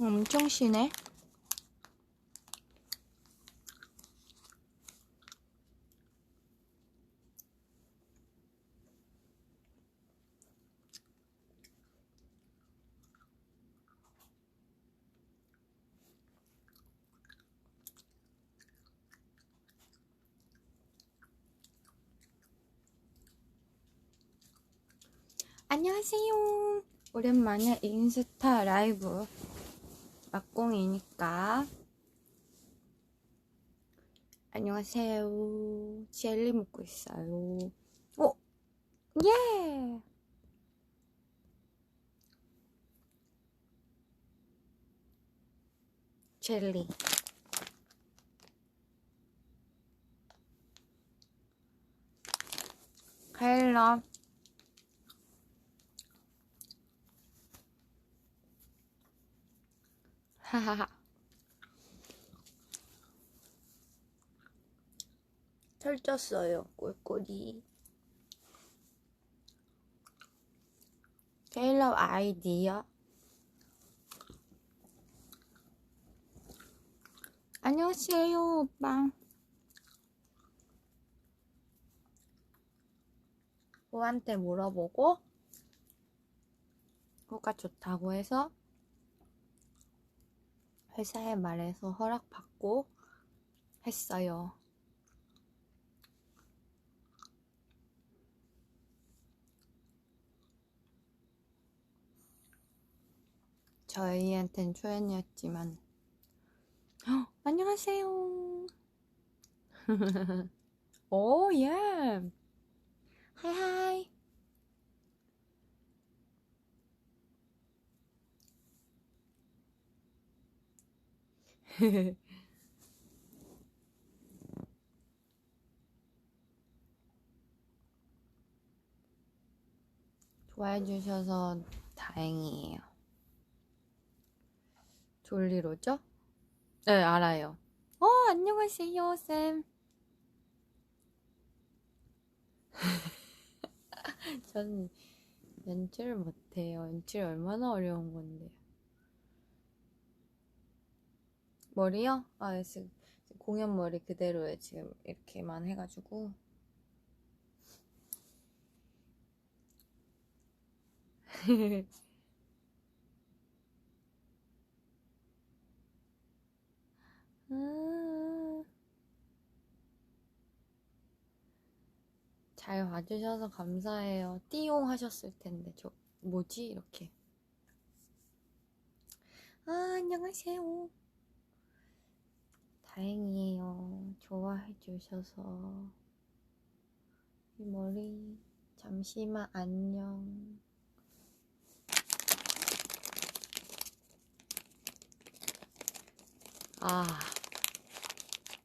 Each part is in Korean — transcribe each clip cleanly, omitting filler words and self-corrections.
엄청 시네. 안녕하세요. 오랜만에 인스타 라이브 막공이니까 안녕하세요. 젤리 먹고 있어요. 오! 예! 젤리. 헬로. 하하하. 털쪘어요. 꼴꼴이. 헬로 아이디어. 안녕하세요, 오빠. 호한테 물어보고 호가 좋다고 해서 회사에 말해서 허락받고 했어요. 저희한텐 초연이었지만 안녕하세요. 오, 예. 하이하이. 좋아해 주셔서 다행이에요. 졸리로죠? 네, 알아요. 안녕하세요, 쌤. 저는 연출 못해요. 연출 얼마나 어려운 건데. 머리요? 지금 공연 머리 그대로에 지금 이렇게만 해가지고. 잘 봐주셔서 감사해요. 띠용 하셨을 텐데, 뭐지? 이렇게. 안녕하세요. 다행이에요. 좋아해 주셔서. 이 머리, 잠시만 안녕.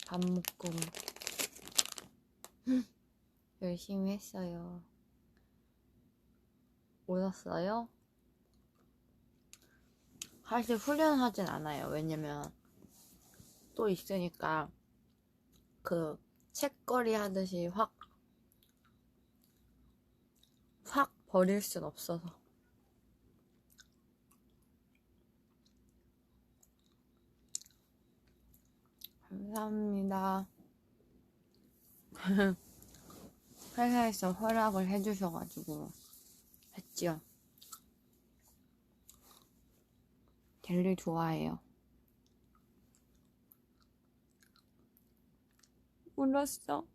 밥 먹고 열심히 했어요. 울었어요? 사실 후련하진 않아요. 왜냐면 또 있으니까 그 책거리 하듯이 확 버릴 순 없어서. 감사합니다. 회사에서 허락을 해주셔가지고 했지요. 젤리 좋아해요. 울었어.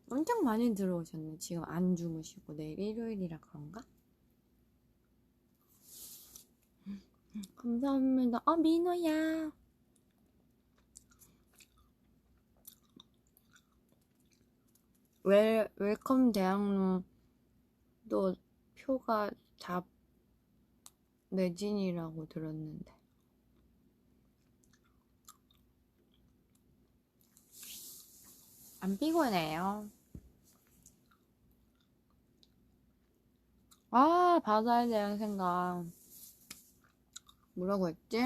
엄청 많이 들어오셨네. 지금 안 주무시고 내일 일요일이라 그런가? 감사합니다. 민호야. 웰컴 대학로도 표가 다 매진이라고 들었는데. 안 피곤해요. 바다에 대한 생각. 뭐라고 했지?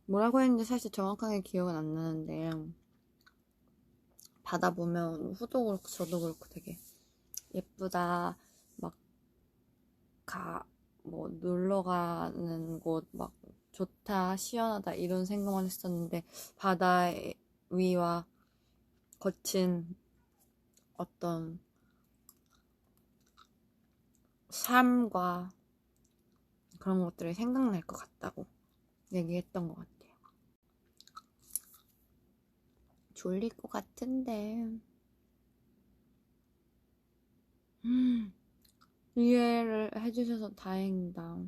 뭐라고 했는지 사실 정확하게 기억은 안 나는데, 바다 보면 후도 그렇고 저도 그렇고 되게 예쁘다, 막 뭐 놀러 가는 곳 막 좋다, 시원하다 이런 생각만 했었는데 바다 위와 거친 어떤 삶과 그런 것들이 생각날 것 같다고 얘기했던 것 같아요. 졸릴 것 같은데 이해를 해주셔서 다행이다.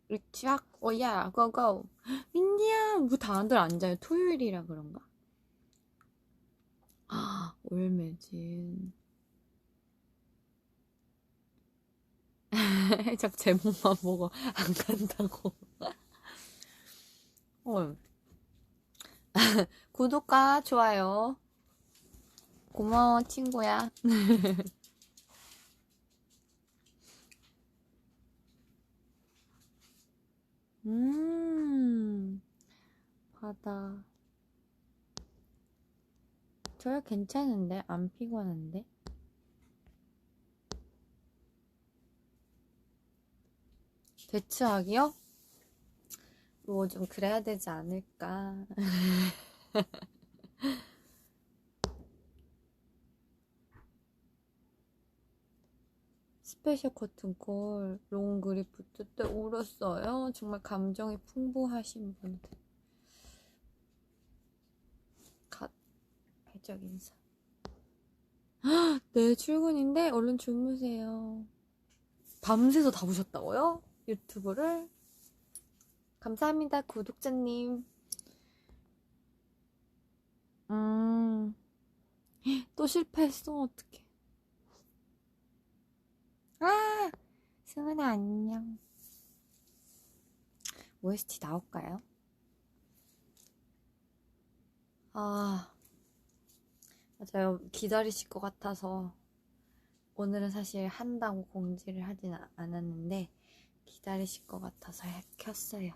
리치학 오야 고고. 민디야 뭐 다들 앉아요. 토요일이라 그런가? 아 올매진. 해적 제목만 보고 안 간다고. 구독과 좋아요 고마워 친구야. 바다 저요 괜찮은데 안 피곤한데. 대츠하기요? 뭐 좀 그래야 되지 않을까. 스페셜 커튼콜 롱그리프트 때 울었어요. 정말 감정이 풍부하신 분들. 해적 인사. 네 출근인데 얼른 주무세요. 밤새서 다 보셨다고요? 유튜브를? 감사합니다 구독자님. 또 실패했어. 어떡해. 아 승은아 안녕. OST 나올까요? 아 맞아요. 기다리실 것 같아서 오늘은 사실 한다고 공지를 하진 않았는데 기다리실 것 같아서 켰어요.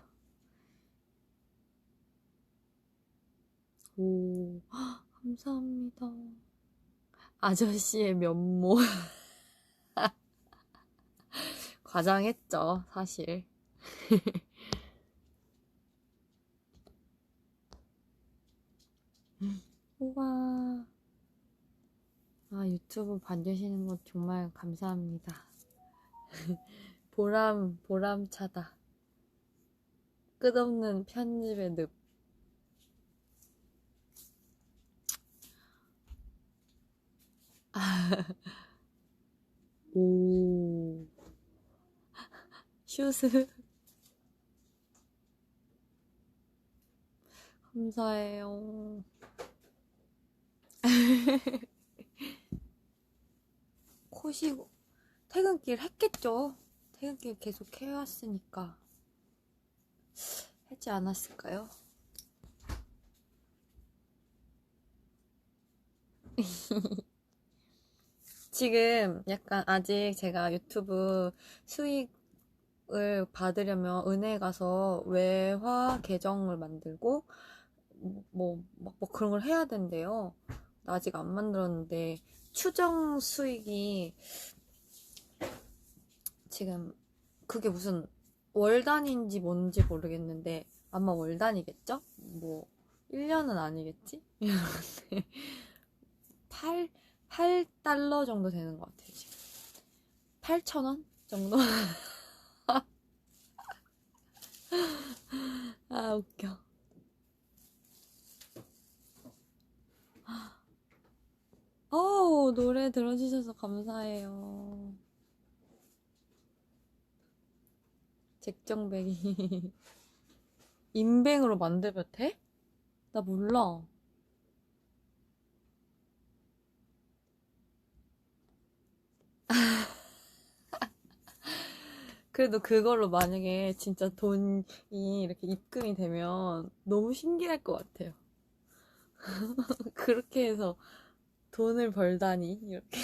오 감사합니다. 아저씨의 면모. 과장했죠 사실. 우와. 아 유튜브 봐주시는 거 정말 감사합니다. 보람차다. 끝없는 편집의 늪. 오 슈스 감사해요. 코시고 퇴근길 했겠죠. 퇴근길 계속 해왔으니까 하지 않았을까요? 지금 약간 아직 제가 유튜브 수익을 받으려면 은행 가서 외화 계정을 만들고 뭐 그런 걸 해야 된대요. 나 아직 안 만들었는데 추정 수익이 지금 그게 무슨 월 단위인지 뭔지 모르겠는데 아마 월 단위겠죠? 뭐 1년은 아니겠지? 8달러 정도 되는 것 같아요 지금. 8,000원 정도? 아 웃겨. 노래 들어주셔서 감사해요. 잭정뱅이 인뱅으로 만들면 돼? 나 몰라. 그래도 그걸로 만약에 진짜 돈이 이렇게 입금이 되면 너무 신기할 것 같아요. 그렇게 해서 돈을 벌다니 이렇게.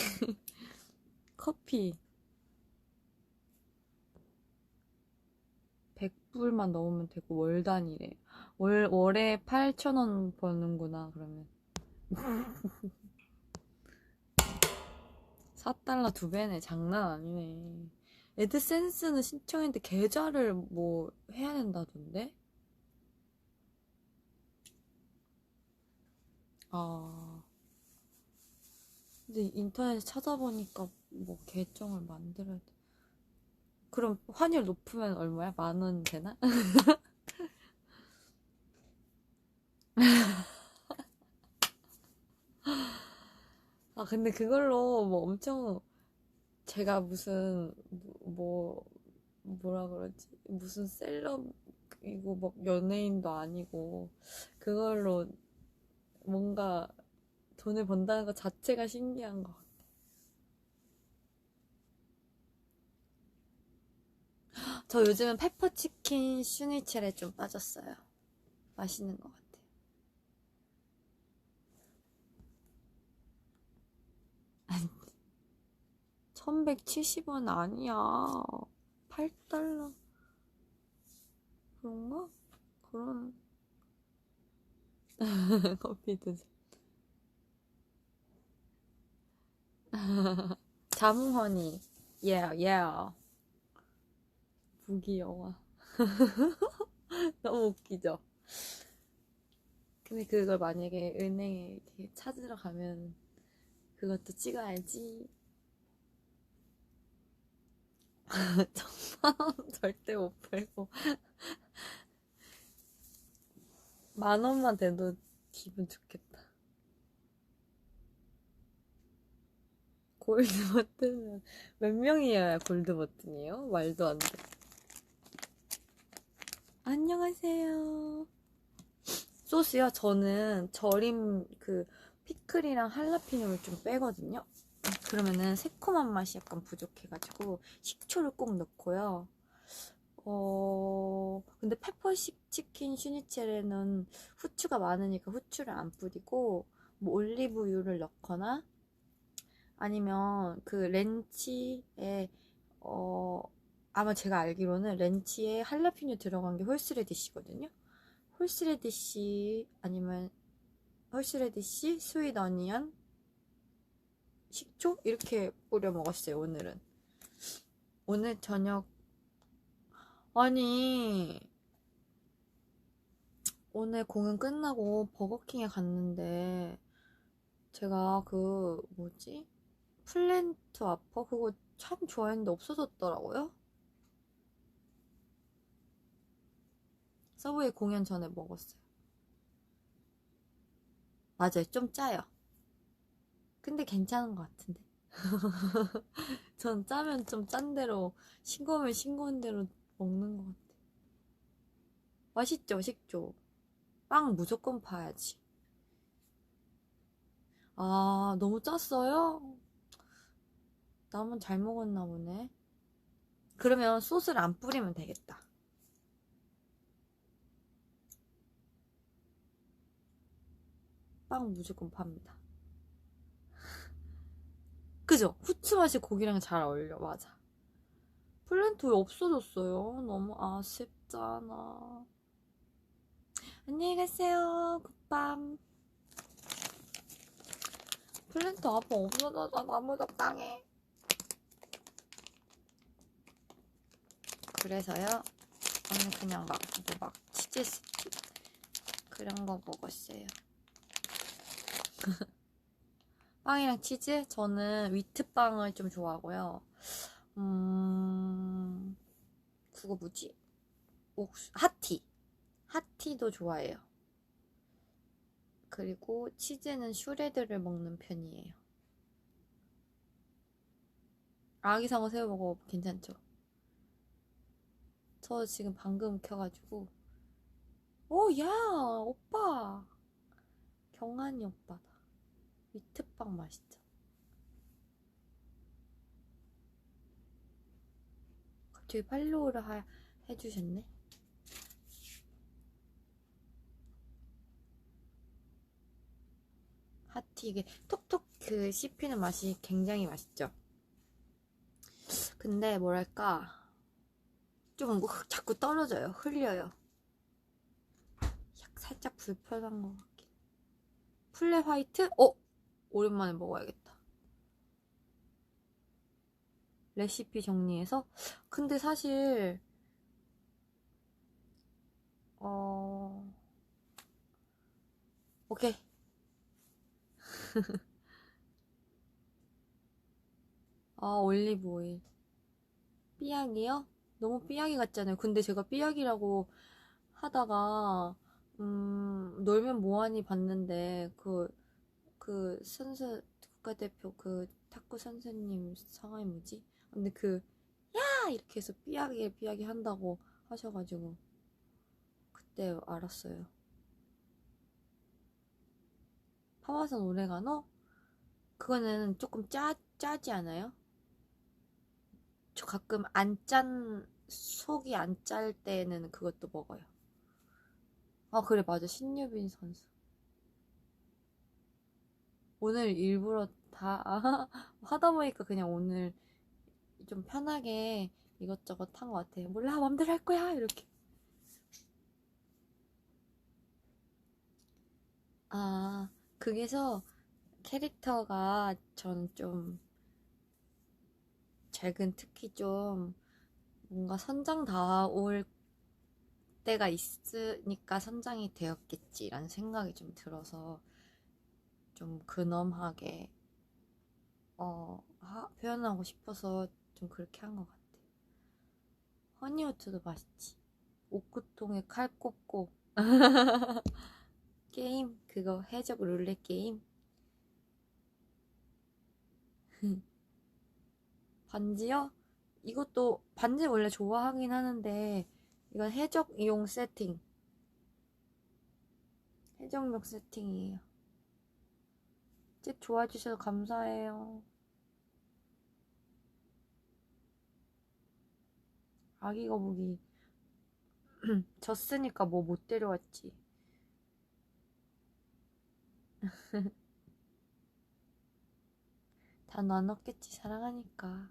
커피 100불만 넣으면 되고 월 단위래. 월에 8,000원 버는구나 그러면. 4달러 2배네. 장난 아니네. 애드센스는 신청했는데 계좌를 뭐 해야 된다던데? 아, 근데 인터넷에 찾아보니까 뭐 계정을 만들어야 돼. 그럼 환율 높으면 얼마야? 10,000원 되나? 아, 근데 그걸로 뭐 엄청 제가 무슨 뭐라 그러지? 무슨 셀럽이고 뭐 연예인도 아니고 그걸로 뭔가 돈을 번다는 것 자체가 신기한 것 같아. 저 요즘은 페퍼치킨 슈니첼에 좀 빠졌어요. 맛있는 것 같아요. 1170원 아니야. 8달러. 그런가? 그런 커피 드세요. 자몽허니. Yeah, yeah. 부귀영화. 너무 웃기죠? 근데 그걸 만약에 은행에 이렇게 찾으러 가면 그것도 찍어야지. 1,000원 절대 못 팔고 10,000원만 돼도 기분 좋겠다. 골드 버튼은 몇 명이어야 골드 버튼이에요? 말도 안 돼. 안녕하세요. 소스요? 저는 절임 그 피클이랑 할라피뇨를 좀 빼거든요. 그러면은 새콤한 맛이 약간 부족해가지고 식초를 꼭 넣고요. 근데 치킨 슈니첼에는 후추가 많으니까 후추를 안 뿌리고 뭐 올리브유를 넣거나 아니면 그 렌치에 어 아마 제가 알기로는 렌치에 할라피뇨 들어간 게 홀스레디시거든요. 홀스레디시 아니면 홀스레디시, 스윗 어니언, 식초 이렇게 뿌려 먹었어요. 오늘 저녁 아니 오늘 공연 끝나고 버거킹에 갔는데 제가 그 뭐지? 플랜트 와퍼 그거 참 좋아했는데 없어졌더라고요. 서브웨이 공연 전에 먹었어요. 맞아요. 좀 짜요. 근데 괜찮은 것 같은데. 전 짜면 좀 짠 대로, 싱거우면 싱거운 대로 먹는 것 같아. 맛있죠, 식초. 빵 무조건 파야지. 아, 너무 짰어요? 나만 잘 먹었나 보네. 그러면 소스를 안 뿌리면 되겠다. 빵 무조건 팝니다. 그죠? 후추 맛이 고기랑 잘 어울려, 맞아. 플랜트 왜 없어졌어요? 너무 아쉽잖아. 안녕히 가세요. 굿밤. 플랜트 아빠 없어져서 너무 적당해. 그래서요. 오늘 그냥 막 치즈 스틱 그런 거 먹었어요. 빵이랑 치즈? 저는 위트빵을 좀 좋아하고요. 그거 뭐지? 하티. 하티도 좋아해요. 그리고 치즈는 슈레드를 먹는 편이에요. 아기상어 새우버거 괜찮죠? 저 지금 방금 켜가지고 오, 야, 오빠. 경한이 오빠다. 위트빵 맛있죠? 갑자기 팔로우를 해주셨네? 하티 이게 톡톡 그 씹히는 맛이 굉장히 맛있죠? 근데 뭐랄까 좀 뭐 자꾸 떨어져요. 흘려요. 살짝 불편한 것 같긴. 플레 화이트? 오랜만에 먹어야겠다. 레시피 정리해서? 근데 사실 오케이. 올리브 오일. 삐약이요? 너무 삐약이 같잖아요. 근데 제가 삐약이라고 하다가 놀면 뭐하니 봤는데 선수 국가대표 탁구 선수님 성함이 뭐지? 근데 야! 이렇게 해서 삐약이 한다고 하셔가지고 그때 알았어요. 파마산 오레가노? 그거는 조금 짜지 않아요? 저 가끔 속이 안 짤 때는 그것도 먹어요. 그래, 맞아. 신유빈 선수. 오늘 일부러 다, 하다 보니까 그냥 오늘 좀 편하게 이것저것 한 것 같아요. 몰라, 맘대로 할 거야! 이렇게. 그게서 캐릭터가 전 좀, 최근 특히 좀 뭔가 선장 다 올 때가 있으니까 선장이 되었겠지라는 생각이 좀 들어서 좀 근엄하게 표현하고 싶어서 좀 그렇게 한 것 같아. 허니워트도 맛있지. 옥구통에 칼 꽂고 게임 그거 해적 룰렛 게임. 반지요? 이것도 반지 원래 좋아하긴 하는데 이건 해적용 세팅. 해적용 세팅이에요. 집 좋아해 주셔서 감사해요. 아기 거북이 졌으니까 뭐 못 데려왔지. 다 나눴겠지, 사랑하니까.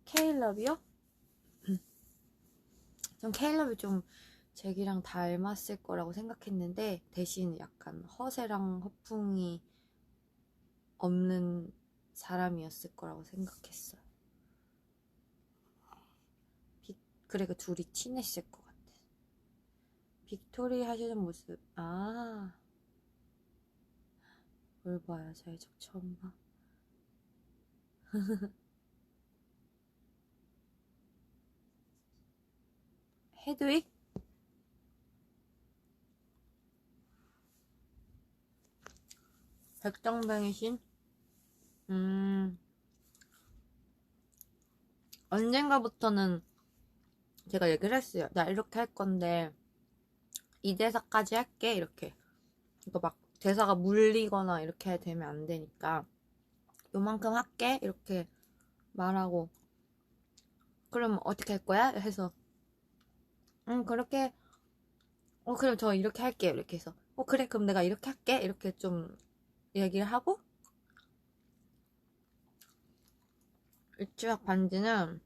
케일럽이요? 전 케일럽이 좀 잭이랑 닮았을 거라고 생각했는데 대신 약간 허세랑 허풍이 없는 사람이었을 거라고 생각했어요. 그래, 둘이 친했을 것 같아. 빅토리 하시는 모습, 뭘 봐요, 저 해적 처음 봐. 헤드윅? 백정뱅이 신? 언젠가부터는 제가 얘기를 했어요. 나 이렇게 할 건데 이 대사까지 할게, 이렇게. 이거 막 대사가 물리거나 이렇게 되면 안 되니까 요만큼 할게, 이렇게 말하고. 그럼 어떻게 할 거야? 해서 그렇게. 그럼 저 이렇게 할게요, 이렇게 해서. 그래, 그럼 내가 이렇게 할게, 이렇게 좀 얘기를 하고. 일주약 반지는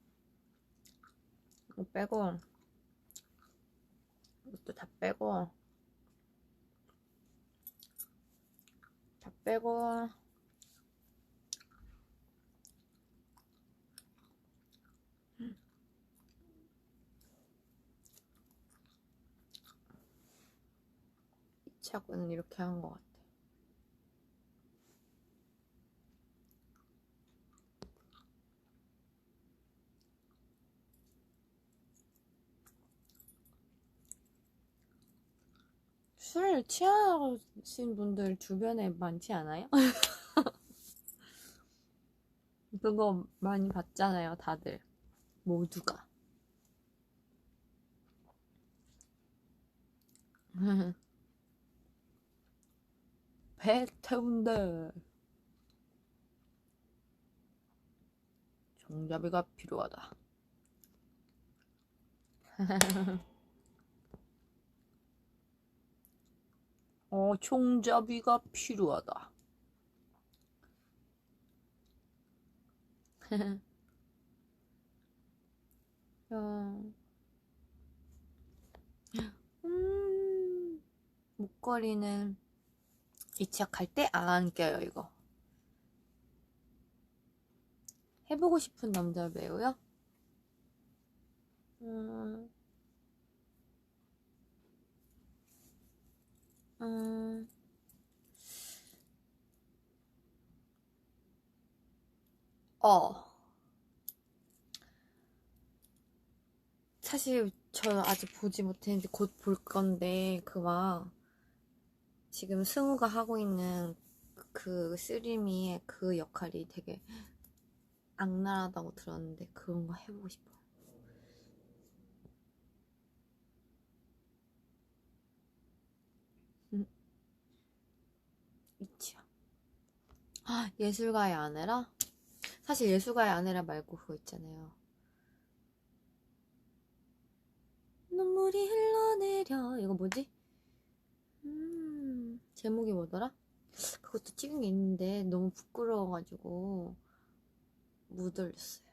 이거 빼고, 이것도 다 빼고 이착은 이렇게 한 것 같아. 술 취하신 분들 주변에 많지 않아요? 그거 많이 봤잖아요, 다들. 모두가. 배 태운데 종잡이가 필요하다. 종잡이가 필요하다. 목걸이는 이착할 때 안 껴요, 이거. 해보고 싶은 남자 배우요? 음, 음, 어. 사실 저 아직 보지 못했는데 곧 볼 건데 그 막 지금 승우가 하고 있는 그 쓰리미의 그 역할이 되게 악랄하다고 들었는데 그런 거 해보고 싶어요. 있지요. 아, 예술가의 아내라? 사실 예술가의 아내라 말고 그거 있잖아요. 눈물이 흘러내려. 이거 뭐지? 제목이 뭐더라? 그것도 찍은 게 있는데 너무 부끄러워가지고 못 올렸어요.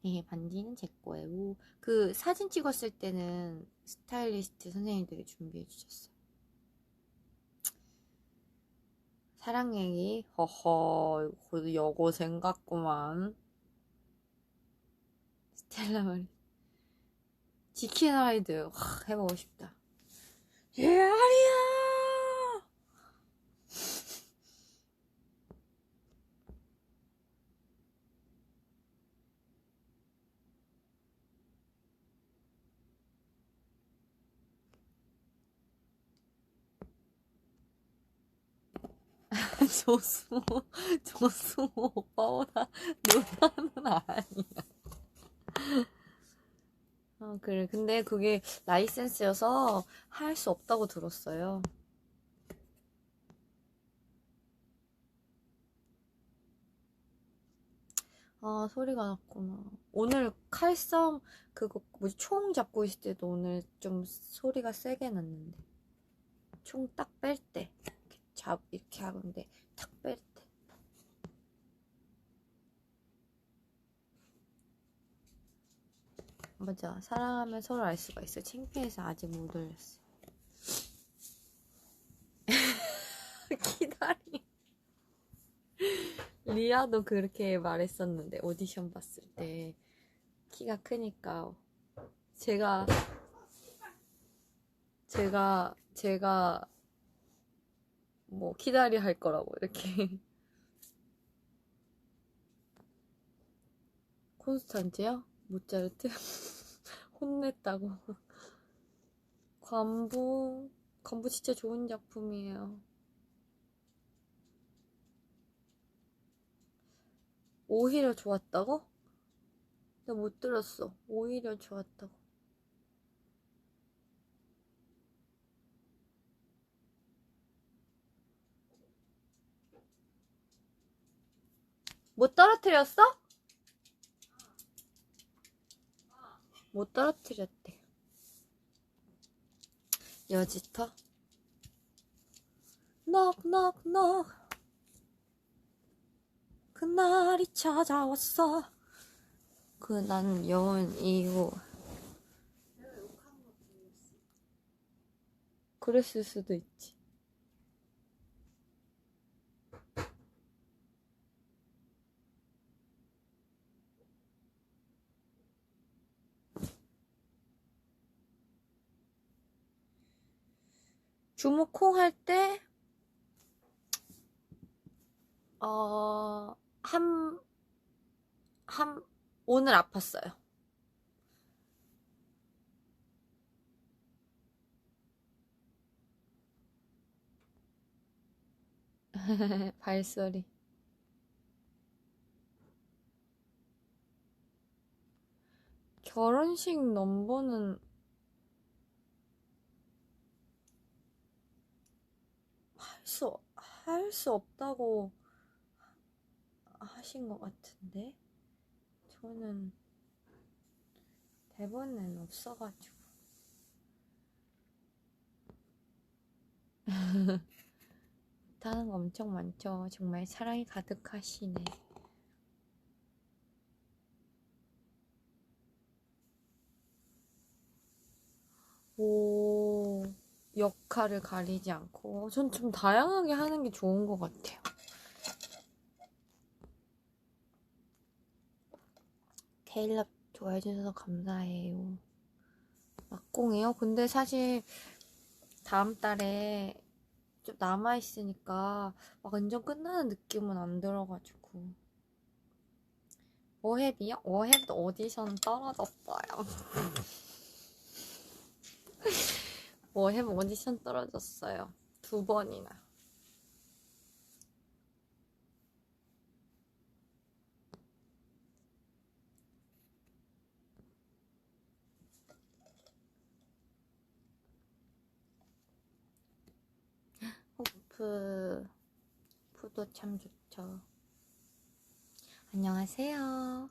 예, 반지는 제 거예요. 그 사진 찍었을 때는 스타일리스트 선생님들이 준비해 주셨어요. 사랑 얘기? 허허, 이거 여고생 같구만. 스텔라 마리. 지킨 아이드. 해보고 싶다. 예, 아리야! 조수모, 조수모 오빠보다 누나는 아니야. 그래. 근데 그게 라이센스여서 할 수 없다고 들었어요. 아, 소리가 났구나. 오늘 칼싸움, 그거, 뭐지, 총 잡고 있을 때도 오늘 좀 소리가 세게 났는데. 총 딱 뺄 때. 이렇게 하는데, 탁 뺄 때. 맞아. 사랑하면 서로 알 수가 있어. 창피해서 아직 못 올렸어. 기다리. 리아도 그렇게 말했었는데, 오디션 봤을 때. 키가 크니까. 제가, 뭐, 기다리 할 거라고, 이렇게. 콘스탄트요? 모차르트? 혼냈다고. 관부 진짜 좋은 작품이에요. 오히려 좋았다고? 나 못 들었어. 오히려 좋았다고. 못 떨어뜨렸어? 못 떨어뜨렸대. 여지터? 넉넉넉 그날이 찾아왔어. 난 여운 이후 그랬을 수도 있지. 주무콩 할 때, 어, 한, 오늘 아팠어요. 발소리. 결혼식 넘버는 할 수 없다고 하신 것 같은데? 저는 대본에는 없어가지고. 못하는 거 엄청 많죠. 정말 사랑이 가득하시네. 오, 역할을 가리지 않고. 전 좀 다양하게 하는 게 좋은 것 같아요. 케일럽 좋아해주셔서 감사해요. 막공이요? 근데 사실 다음 달에 좀 남아있으니까 막 완전 끝나는 느낌은 안 들어가지고. 워헵이요? 워헵도 오디션 떨어졌어요. 워헵 오디션 떨어졌어요. 2번이나. 푸도 참 좋죠. 안녕하세요.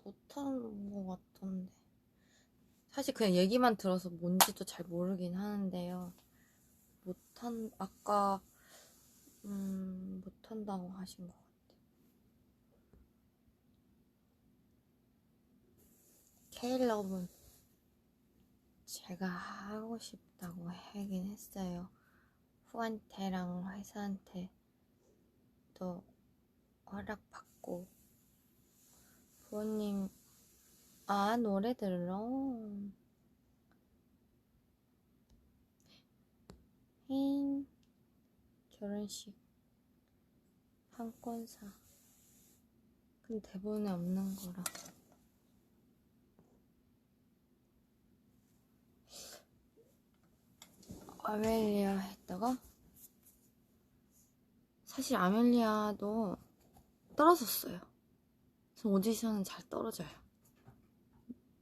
못하는 것 같던데. 사실 그냥 얘기만 들어서 뭔지도 잘 모르긴 하는데요. 아까, 못한다고 하신 것 같아요. 케일럽은 제가 하고 싶다고 하긴 했어요. 후한테랑 회사한테 또 허락받고. 부모님, 노래 들러? 힝, 결혼식 판권사. 근데 대본에 없는 거라. 아멜리아 했다가? 사실 아멜리아도 떨어졌어요. 전 오디션은 잘 떨어져요.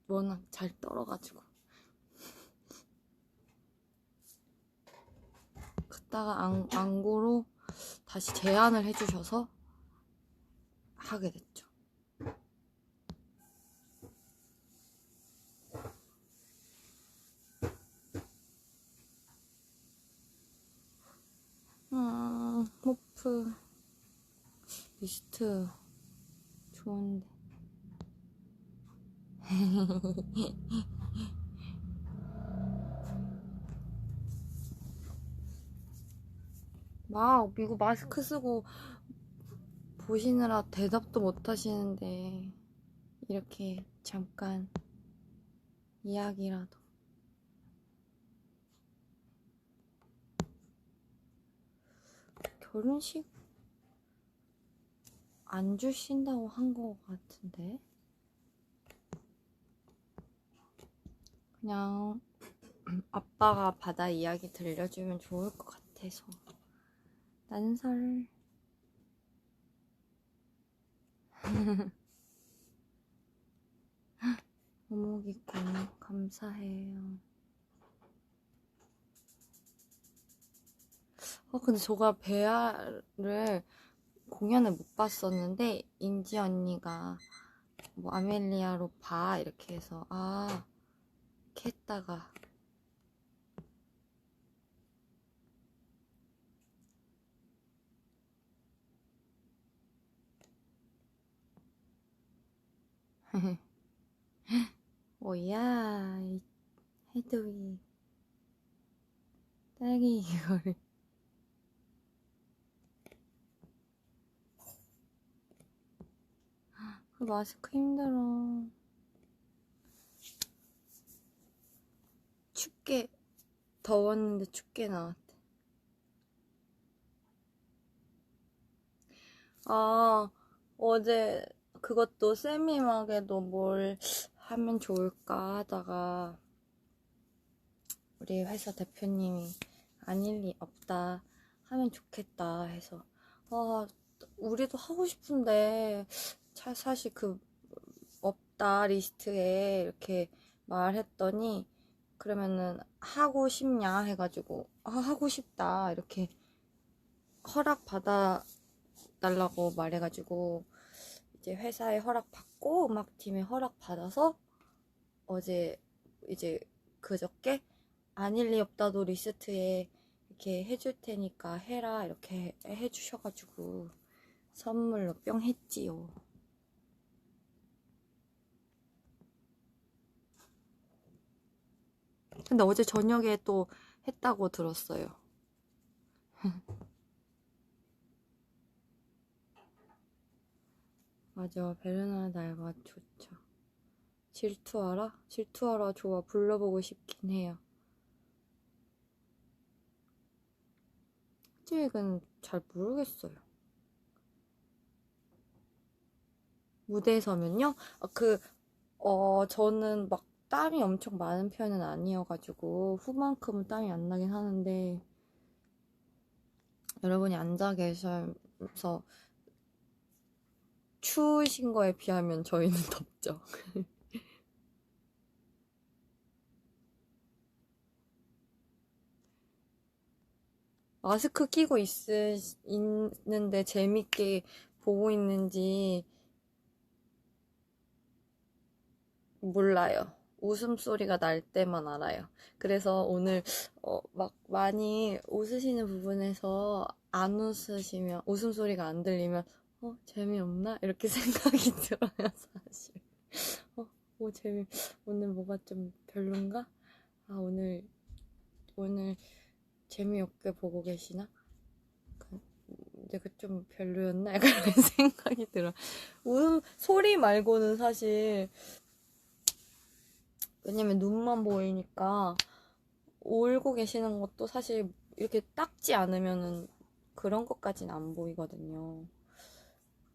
워낙 잘 떨어가지고. 그다가 앙고로 다시 제안을 해주셔서 하게 됐죠. 호프 리스트 좋은데. 막 미국 마스크 쓰고 보시느라 대답도 못 하시는데 이렇게 잠깐 이야기라도. 결혼식 안 주신다고 한 거 같은데. 그냥 아빠가 바다 이야기 들려주면 좋을 것 같아서. 난설. 오목이꾼 감사해요. 근데 제가 베아를 공연을 못 봤었는데 인지 언니가 뭐 아멜리아로 봐 이렇게 해서 이렇게 했다가 뭐야 이 헤드위 딸기 이거를. 그 마스크 힘들어. 춥게 더웠는데 춥게 나왔대. 어제 그것도 세미막에도 뭘 하면 좋을까 하다가 우리 회사 대표님이 아닐 리 없다 하면 좋겠다 해서 우리도 하고 싶은데 사실 그 없다 리스트에 이렇게 말했더니 그러면은 하고 싶냐 해가지고 하고 싶다 이렇게 허락 받아 달라고 말해가지고 이제 회사에 허락 받고 음악팀에 허락 받아서 어제 이제 그저께 아닐 리 없다도 리스트에 이렇게 해줄 테니까 해라 이렇게 해주셔가지고 선물로 뿅 했지요. 근데 어제 저녁에 또 했다고 들었어요. 맞아, 베르나 날과 좋죠. 질투하라? 질투하라 좋아. 불러보고 싶긴 해요. 아직은 잘 모르겠어요. 무대에 서면요? 저는 막 땀이 엄청 많은 편은 아니어가지고 후만큼은 땀이 안 나긴 하는데 여러분이 앉아 계셔서 추우신 거에 비하면 저희는 덥죠. 마스크 끼고 있는데 재밌게 보고 있는지 몰라요. 웃음소리가 날 때만 알아요. 그래서 오늘 막 많이 웃으시는 부분에서 안 웃으시면 웃음소리가 안 들리면 재미없나? 이렇게 생각이 들어요, 사실. 어, 오늘 뭐가 좀 별론가? 아, 오늘 재미없게 보고 계시나? 내가 좀 별로였나? 약간 이런 생각이 들어. 소리 말고는 사실, 왜냐면 눈만 보이니까, 울고 계시는 것도 사실 이렇게 닦지 않으면은 그런 것까진 안 보이거든요.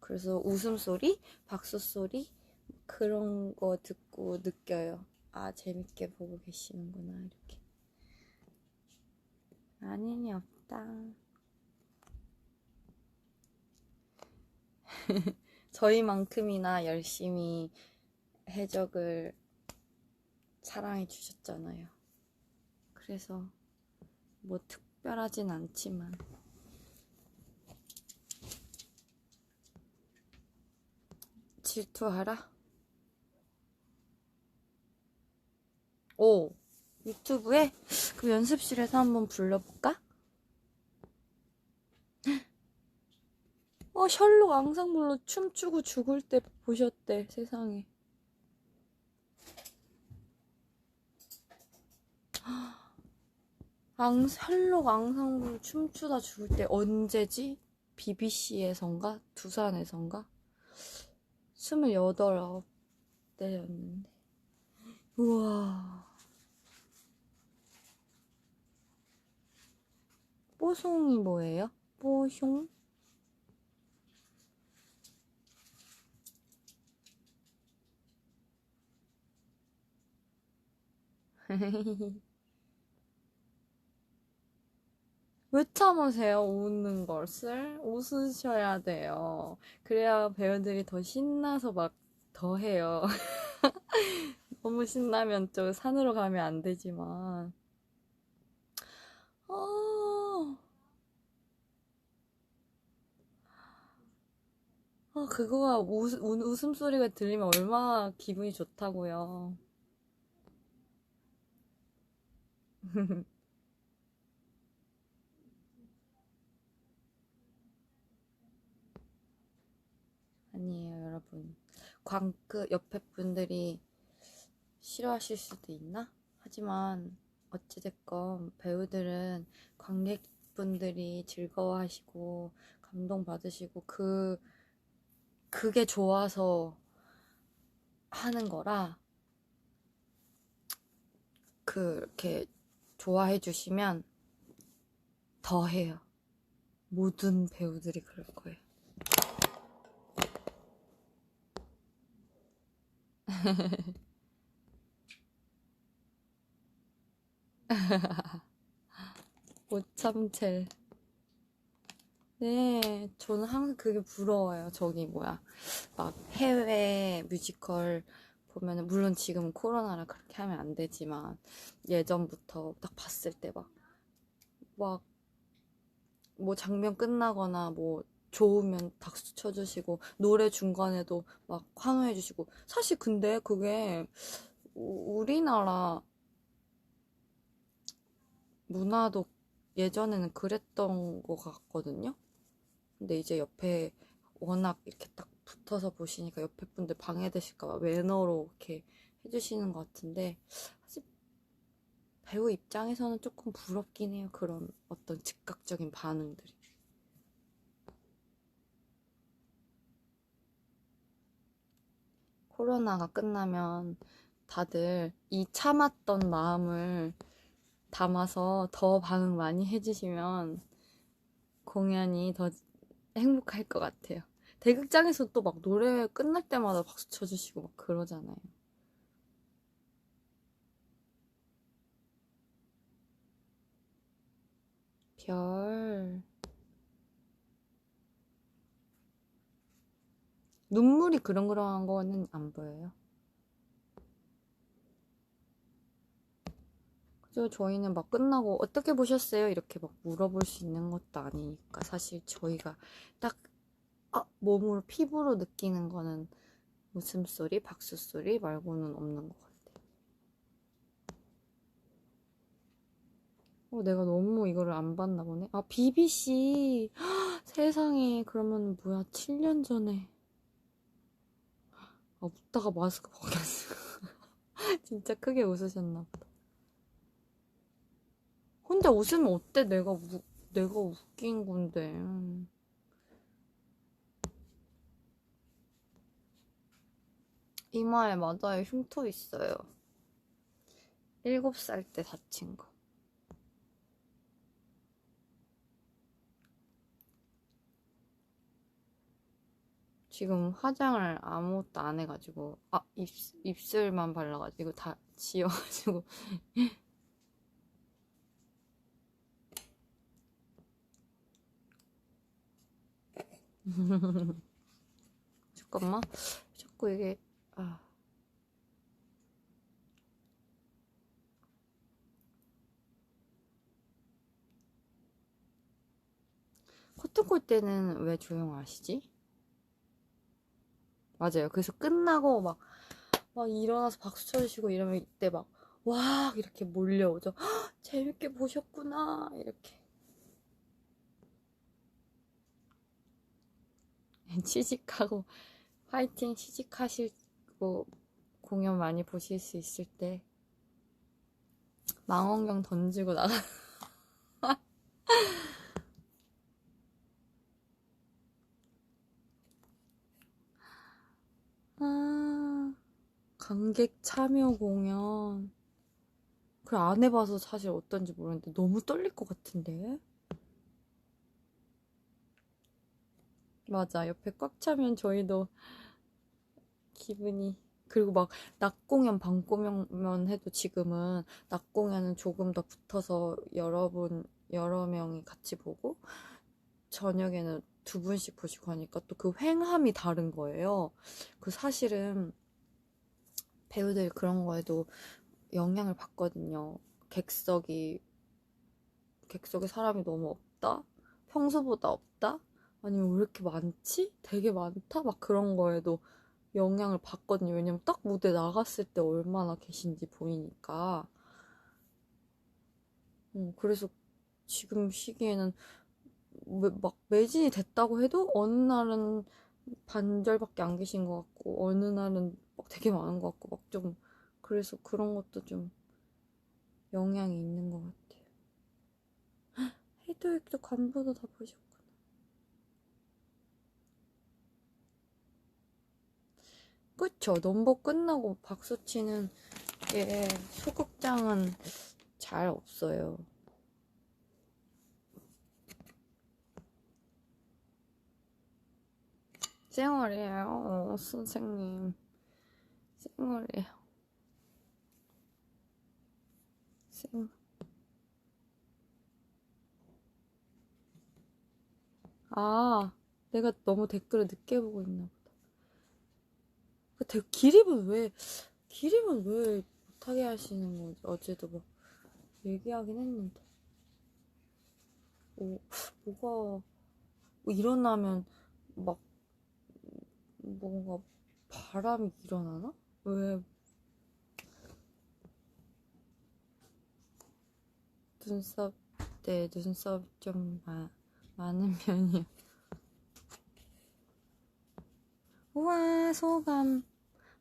그래서 웃음소리, 박수소리, 그런 거 듣고 느껴요. 아, 재밌게 보고 계시는구나, 이렇게. 아니니 없다. 저희만큼이나 열심히 해적을 사랑해 주셨잖아요. 그래서 뭐 특별하진 않지만 질투하라? 오, 유튜브에? 그 연습실에서 한번 불러볼까? 셜록 앙상블로 춤추고 죽을 때 보셨대, 세상에. 셜록 앙상블 춤추다 죽을 때 언제지? BBC에선가? 두산에선가? 28때였는데. 우와. 뽀송이 뭐예요? 뽀숑? 왜 참으세요? 웃는 것을? 웃으셔야 돼요. 그래야 배우들이 더 신나서 막 더 해요. 너무 신나면 좀 산으로 가면 안 되지만. 어, 그거가 웃음소리가 들리면 얼마나 기분이 좋다고요. 아니에요, 여러분. 옆에 분들이 싫어하실 수도 있나? 하지만 어찌됐건 배우들은 관객분들이 즐거워하시고 감동받으시고 그게 좋아서 하는 거라 그렇게 좋아해 주시면 더 해요. 모든 배우들이 그럴 거예요. 못 참채. 네, 저는 항상 그게 부러워요. 막 해외 뮤지컬 보면은, 물론 지금은 코로나라 그렇게 하면 안 되지만, 예전부터 딱 봤을 때 뭐 장면 끝나거나 뭐 좋으면 박수 쳐주시고, 노래 중간에도 막 환호해주시고, 사실 근데 그게 우리나라 문화도 예전에는 그랬던 것 같거든요. 근데 이제 옆에 워낙 이렇게 딱 붙어서 보시니까 옆에 분들 방해되실까봐 매너로 이렇게 해주시는 것 같은데, 사실 배우 입장에서는 조금 부럽긴 해요. 그런 어떤 즉각적인 반응들이. 코로나가 끝나면 다들 이 참았던 마음을 담아서 더 반응 많이 해주시면 공연이 더 행복할 것 같아요. 대극장에서 또 막 노래 끝날 때마다 박수 쳐주시고 막 그러잖아요. 별. 눈물이 그렁그렁한 거는 안 보여요. 그죠? 저희는 막 끝나고 어떻게 보셨어요? 이렇게 막 물어볼 수 있는 것도 아니니까 사실 저희가 딱 몸으로 피부로 느끼는 거는 웃음소리, 박수소리 말고는 없는 것 같아요. 내가 너무 이거를 안 봤나 보네. BBC. 세상에, 그러면 뭐야, 7년 전에. 웃다가 마스크 벗겼어. 진짜 크게 웃으셨나 보다. 혼자 웃으면 어때? 내가 웃긴 건데. 이마에 맞아요. 흉터 있어요. 7살 때 다친 거. 지금 화장을 아무것도 안 해가지고, 입술만 발라가지고 다 지워가지고. 잠깐만. 자꾸 이게, 커튼 콜 때는 왜 조용하시지? 맞아요. 그래서 끝나고 막 일어나서 박수 쳐주시고 이러면 이때 와! 이렇게 몰려오죠. 재밌게 보셨구나. 이렇게. 취직하고, 화이팅 취직하시고, 공연 많이 보실 수 있을 때, 망원경 던지고 나가. 관객 참여 공연. 그래, 안 해봐서 사실 어떤지 모르는데 너무 떨릴 것 같은데? 맞아. 옆에 꽉 차면 저희도 기분이. 그리고 낮 공연, 밤 공연 해도 지금은 낮 공연은 조금 더 붙어서 여러 명이 같이 보고, 저녁에는 두 분씩 보시고 하니까 또 그 횡함이 다른 거예요. 사실은 배우들 그런 거에도 영향을 받거든요. 객석에 사람이 너무 없다? 평소보다 없다? 아니면 왜 이렇게 많지? 되게 많다? 막 그런 거에도 영향을 받거든요. 왜냐면 딱 무대 나갔을 때 얼마나 계신지 보이니까. 그래서 지금 시기에는 매진이 됐다고 해도 어느 날은 반절밖에 안 계신 것 같고 어느 날은 되게 많은 것 같고 그래서 그런 것도 좀 영향이 있는 것 같아요. 헤드윅도 간보도 다 보셨구나. 그쵸? 넘버 끝나고 박수치는 게 소극장은 잘 없어요. 쌩얼이에요. 선생님. 쌩얼이에요. 쌩. 내가 너무 댓글을 늦게 보고 있나 보다. 기립은 왜 못하게 하시는 거지? 어제도 얘기하긴 했는데. 뭐가, 일어나면 막, 뭔가 바람이 일어나나? 왜, 눈썹 때 눈썹이 좀 많은 편이에요. 우와, 소감.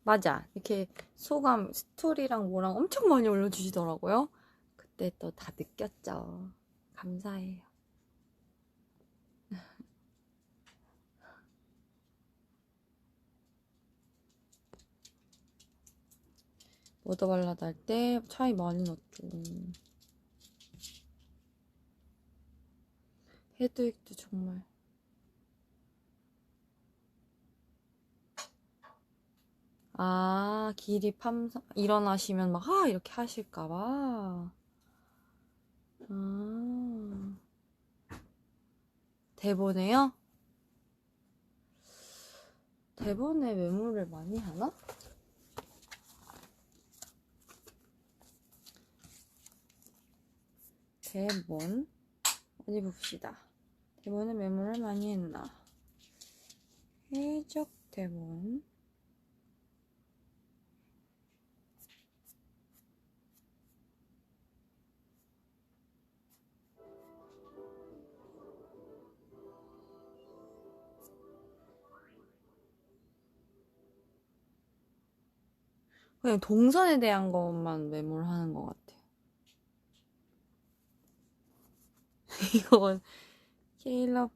맞아. 이렇게 소감 스토리랑 뭐랑 엄청 많이 올려주시더라고요. 그때 또 다 느꼈죠. 감사해요. 워터 발라드 할 때 차이 많이 났죠. 헤드액도 정말. 아, 길이 팜사, 일어나시면 막, 이렇게 하실까봐. 아, 대본에요? 대본에 메모를 많이 하나? 대본. 어디 봅시다. 대본에 메모를 많이 했나? 해적 대본. 그냥 동선에 대한 것만 메모를 하는 것 같아요. 이건 케일럽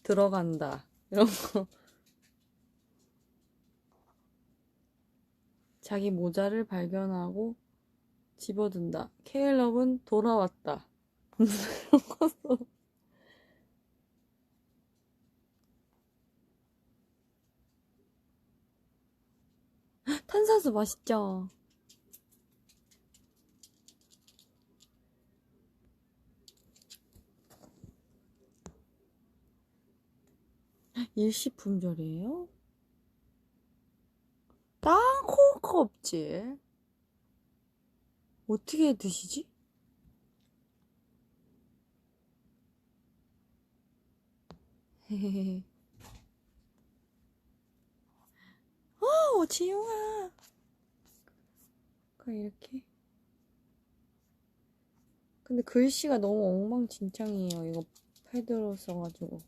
들어간다. 이런 거. 자기 모자를 발견하고 집어든다. 케일럽은 돌아왔다. 이런 거 써. 탄산수 맛있죠? 일식품절이에요? 땅콩가 없지. 어떻게 드시지? 헤헤헤. 지용아. 이렇게. 근데 글씨가 너무 엉망진창이에요. 이거 패드로 써가지고.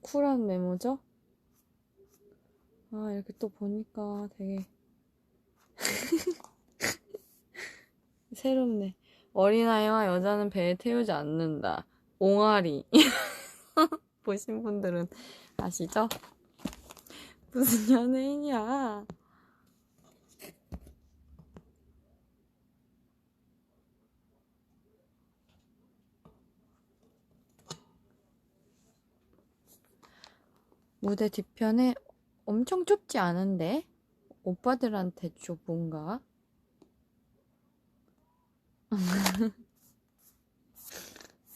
쿨한 메모죠? 이렇게 또 보니까 되게 새롭네. 어린아이와 여자는 배에 태우지 않는다. 옹알이. 보신 분들은 아시죠? 무슨 연예인이야. 무대 뒤편에 엄청 좁지 않은데? 오빠들한테 좁은가?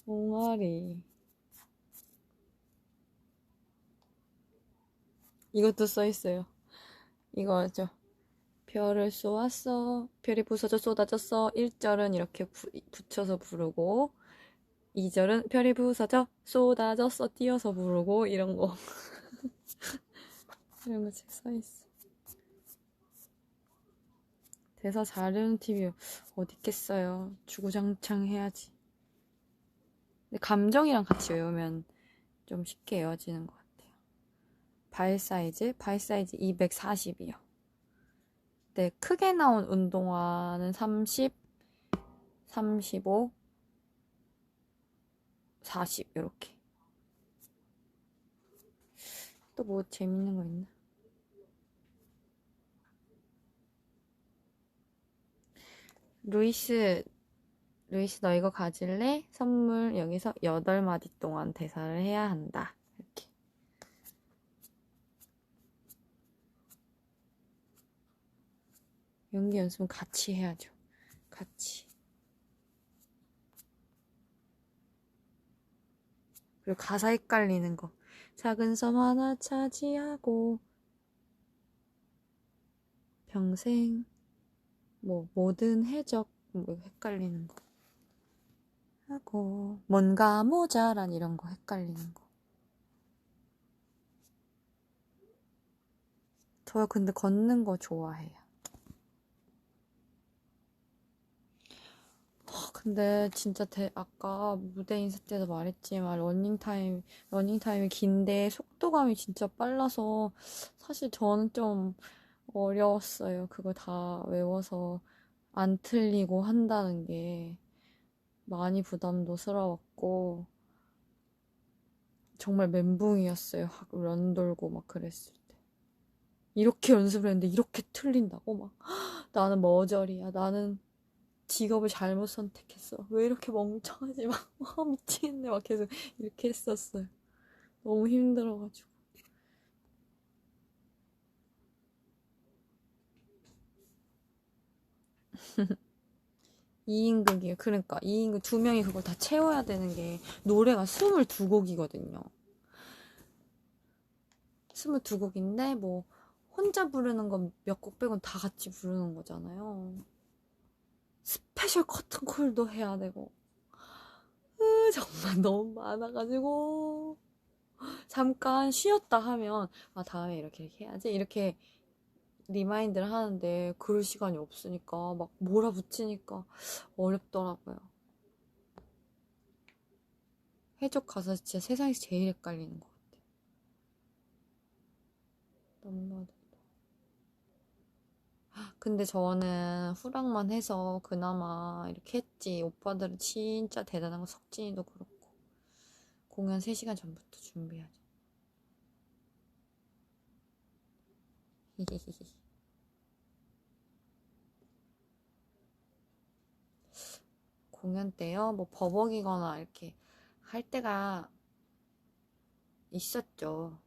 옹알이. 이것도 써있어요. 이거죠. 별을 쏘았어. 별이 부서져 쏟아졌어. 1절은 이렇게 붙여서 부르고 2절은 별이 부서져 쏟아졌어 띄어서 부르고 이런 거. 이런 거 책 써있어. 대사 잘하는 TV 어디 있겠어요. 주구장창 해야지. 근데 감정이랑 같이 외우면 좀 쉽게 외워지는 것 같아요. 발 사이즈 240이요. 네, 크게 나온 운동화는 30, 35, 40 이렇게. 또 뭐 재밌는 거 있나? 루이스 너 이거 가질래? 선물 여기서 8마디 동안 대사를 해야 한다. 이렇게. 연기 연습은 같이 해야죠. 같이. 그리고 가사 헷갈리는 거. 작은 섬 하나 차지하고 평생 뭐 모든 해적 뭐 헷갈리는 거 하고 뭔가 모자란 이런 거 헷갈리는 거. 저 근데 걷는 거 좋아해요. 근데 진짜 아까 무대 인사 때도 말했지만 러닝타임이 긴데 속도감이 진짜 빨라서 사실 저는 좀 어려웠어요. 그거 다 외워서 안 틀리고 한다는 게 많이 부담도스러웠고 정말 멘붕이었어요. 런 돌고 막 그랬을 때. 이렇게 연습을 했는데 이렇게 틀린다고 막 나는 머저리야. 나는 직업을 잘못 선택했어. 왜 이렇게 멍청하지? 막 미치겠네. 막 계속 이렇게 했었어요. 너무 힘들어가지고. 2인극이에요. 그러니까 2인극 2명이 그걸 다 채워야 되는 게 노래가 22곡이거든요. 22곡인데 뭐 혼자 부르는 건 몇 곡 빼곤 다 같이 부르는 거잖아요. 스페셜 커튼콜도 해야 되고 정말 너무 많아가지고 잠깐 쉬었다 하면 아 다음에 이렇게 해야지 이렇게 리마인드를 하는데 그럴 시간이 없으니까 막 몰아붙이니까 어렵더라고요. 해적 가사 진짜 세상에서 제일 헷갈리는 것 같아. 너무 근데 저는 후락만 해서 그나마 이렇게 했지. 오빠들은 진짜 대단한 거 석진이도 그렇고 공연 3시간 전부터 준비하죠. 공연 때요? 뭐 버벅이거나 이렇게 할 때가 있었죠.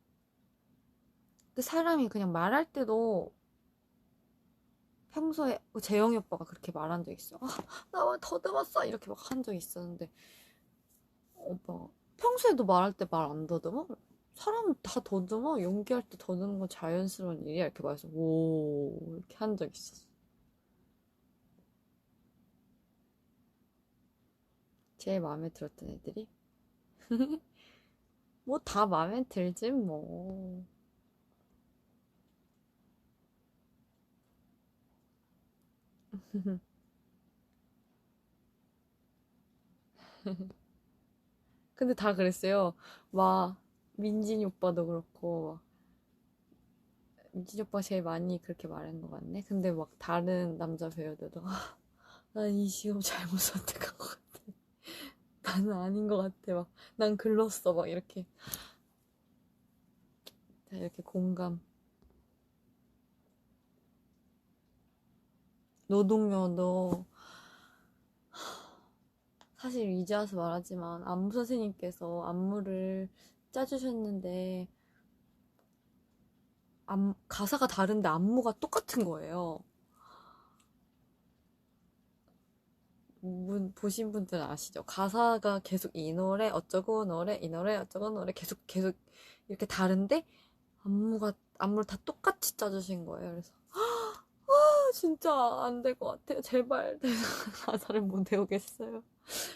그 사람이 그냥 말할 때도 평소에 재영이 오빠가 그렇게 말한 적 있어. 아, 나 더듬었어 이렇게 막 한 적 있었는데 오빠 평소에도 말할 때 말 안 더듬어? 사람은 다 더듬어. 연기할 때 더듬는 건 자연스러운 일이야. 이렇게 말해서 오 이렇게 한 적 있었어. 제일 마음에 들었던 애들이 뭐 다 마음에 들지 뭐. 근데 다 그랬어요. 막 민진이 오빠도 그렇고 민진이 오빠 제일 많이 그렇게 말한 것 같네. 근데 막 다른 남자 배우들도 난 이 직업 잘못 선택한 것 같아. 나는 아닌 것 같아. 막 난 글렀어. 막 이렇게 다 이렇게 공감. 노동요도 사실 이제 와서 말하지만 안무 선생님께서 안무를 짜주셨는데 가사가 다른데 안무가 똑같은 거예요. 보신 분들은 아시죠? 가사가 계속 이 노래 어쩌고 노래 이 노래 어쩌고 노래 계속 이렇게 다른데 안무를 다 똑같이 짜주신 거예요. 그래서 진짜 안 될 것 같아요. 제발 가사를 못 외우겠어요.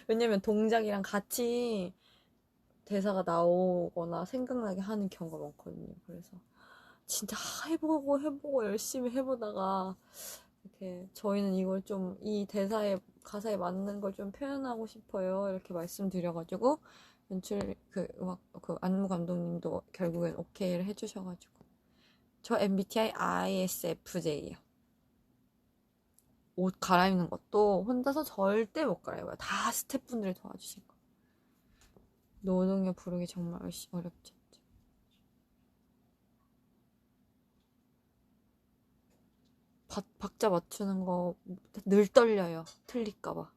왜냐면 동작이랑 같이 대사가 나오거나 생각나게 하는 경우가 많거든요. 그래서 진짜 해보고 열심히 해보다가 이렇게 저희는 이걸 좀 이 가사에 맞는 걸 좀 표현하고 싶어요. 이렇게 말씀드려가지고 연출 그 안무 감독님도 결국엔 오케이를 해주셔가지고 저 MBTI ISFJ예요. 옷 갈아입는 것도 혼자서 절대 못 갈아입어요. 다 스태프분들이 도와주실 거. 노동요 부르기 정말 어렵죠. 박자 맞추는 거 늘 떨려요. 틀릴까봐.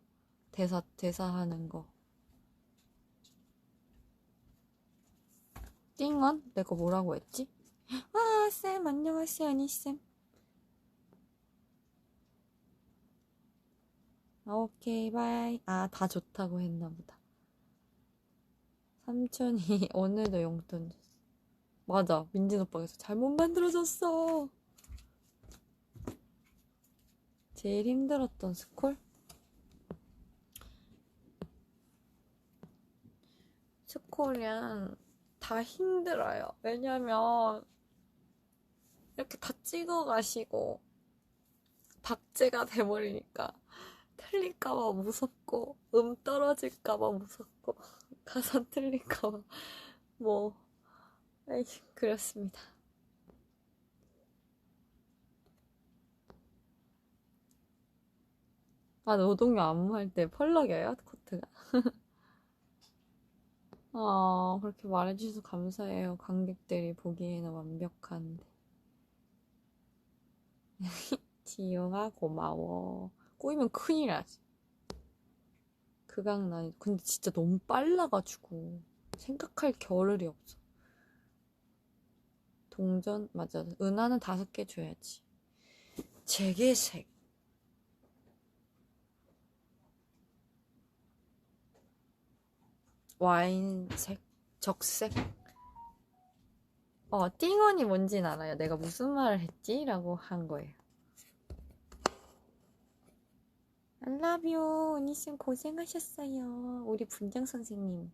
대사 하는 거. 띵언? 내가 뭐라고 했지? 아, 쌤, 안녕하세요, 아니쌤. 오케이, 바이. 아, 다 좋다고 했나 보다. 삼촌이 오늘도 용돈 줬어. 맞아, 민진 오빠께서 잘못 만들어줬어. 제일 힘들었던 스콜? 스콜은 다 힘들어요. 왜냐면 이렇게 다 찍어가시고 박제가 돼버리니까 틀릴까봐 무섭고 떨어질까봐 무섭고 가사 틀릴까봐 뭐 에이, 그렇습니다. 아, 노동요 안무할 때 펄럭여요? 코트가? 그렇게 말해주셔서 감사해요. 관객들이 보기에는 완벽한데. 지용아, 고마워. 꼬이면 큰일 나지. 극악난. 근데 진짜 너무 빨라가지고. 생각할 겨를이 없어. 동전, 맞아. 은하는 5개 줘야지. 재계색. 와인색. 적색. 띵언이 뭔진 알아요. 내가 무슨 말을 했지? 라고 한 거예요. I love you. 언니쌤 고생하셨어요. 우리 분장 선생님.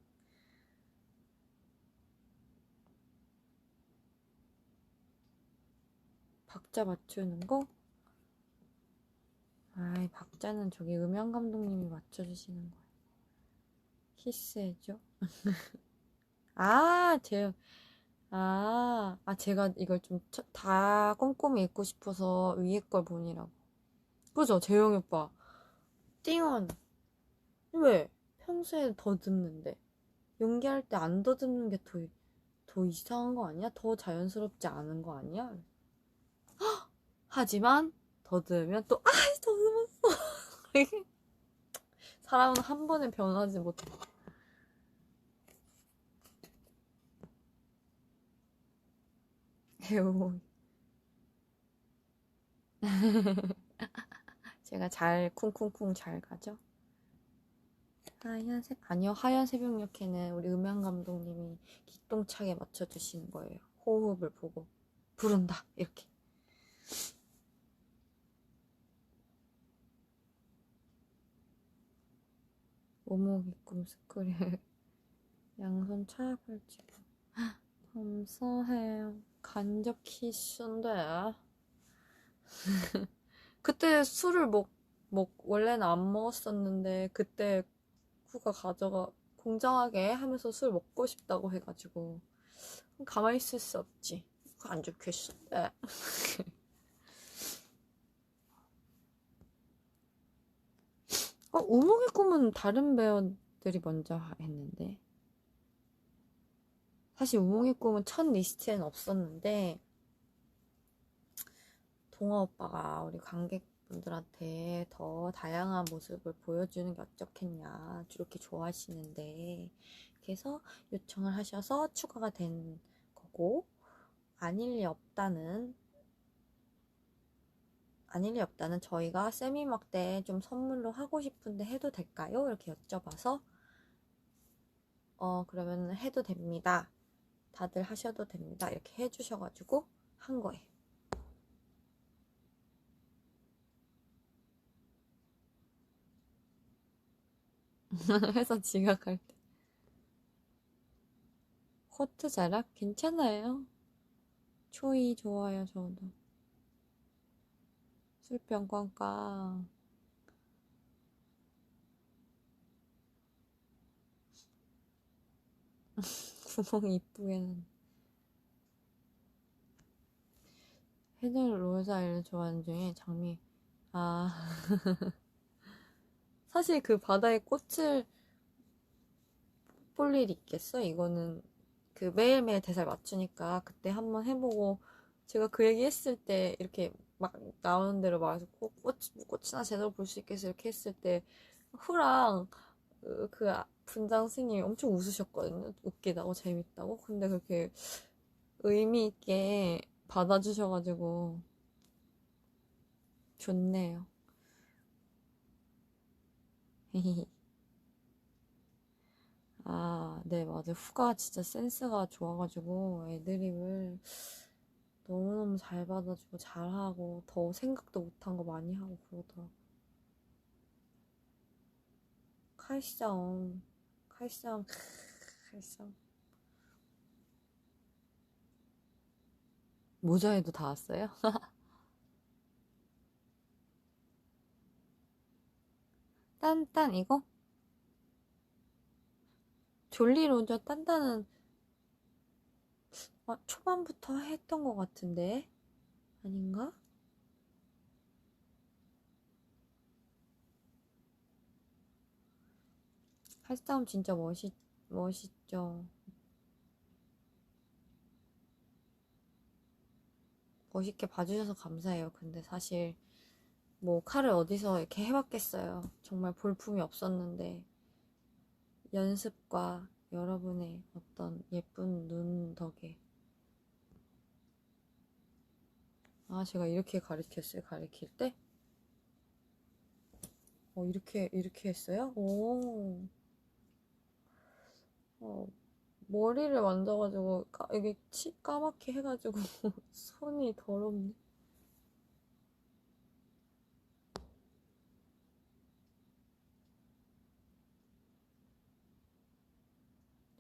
박자 맞추는 거? 아이, 박자는 저기 음향 감독님이 맞춰주시는 거예요. 키스해줘. 제가 이걸 좀 다 꼼꼼히 읽고 싶어서 위에 걸 보니라고. 그죠, 재영이 오빠. 띵언. 왜? 평소에 더듬는데. 연기할 때 안 더듬는 게 더 이상한 거 아니야? 더 자연스럽지 않은 거 아니야? 하지만 더듬으면 또 더듬었어. 사람은 한 번에 변하지 못해. 에오. 제가 잘 쿵쿵쿵 잘 가죠? 아니요, 하얀 새벽녘에는 우리 음향 감독님이 기똥차게 맞춰주시는 거예요. 호흡을 보고 부른다 이렇게. 오목이 꿈스크려. 양손 차 펼치고 감사해요. 간접 키스인데 그때 술을 원래는 안 먹었었는데 그때 쿠가 공정하게 하면서 술 먹고 싶다고 해가지고 가만히 있을 수 없지. 안 좋겠어. 네. 우몽의 꿈은 다른 배우들이 먼저 했는데 사실 우몽의 꿈은 첫 리스트에는 없었는데 동아 오빠가 우리 관객분들한테 더 다양한 모습을 보여주는 게 어쩌겠냐 이렇게 좋아하시는데 그래서 요청을 하셔서 추가가 된 거고 아닐 리 없다는 저희가 세미막 때 좀 선물로 하고 싶은데 해도 될까요? 이렇게 여쭤봐서 그러면 해도 됩니다. 다들 하셔도 됩니다. 이렇게 해주셔가지고 한 거예요. 회사 지각할 때 코트 자락 괜찮아요. 초이 좋아요. 저도 술병 꽝꽝. 구멍이 이쁘게는 헤들 로사를 좋아하는 중에 장미. 사실 그 바다에 꽃을 볼 일이 있겠어? 이거는 그 매일매일 대사를 맞추니까 그때 한번 해보고 제가 그 얘기 했을 때 이렇게 막 나오는 대로 말해서 꽃이나 제대로 볼 수 있겠어 이렇게 했을 때 후랑 그 분장 스님이 엄청 웃으셨거든요. 웃기다고 재밌다고. 근데 그렇게 의미 있게 받아주셔가지고 좋네요. 네, 맞아요. 후가 진짜 센스가 좋아가지고 애드립을 너무너무 잘 받아주고 잘하고 더 생각도 못한 거 많이 하고 그러더라고. 칼싸움 칼싸움 칼싸움. 모자에도 다 왔어요? 딴딴 이거? 졸리로저 딴딴은 초반부터 했던 것 같은데 아닌가? 칼싸움 진짜 멋있죠. 멋있게 봐주셔서 감사해요. 근데 사실 뭐 칼을 어디서 이렇게 해봤겠어요. 정말 볼품이 없었는데 연습과 여러분의 어떤 예쁜 눈 덕에. 제가 이렇게 가르쳤어요. 가르칠 때? 이렇게 했어요? 오. 머리를 만져가지고 이게 까맣게 해가지고 손이 더럽네.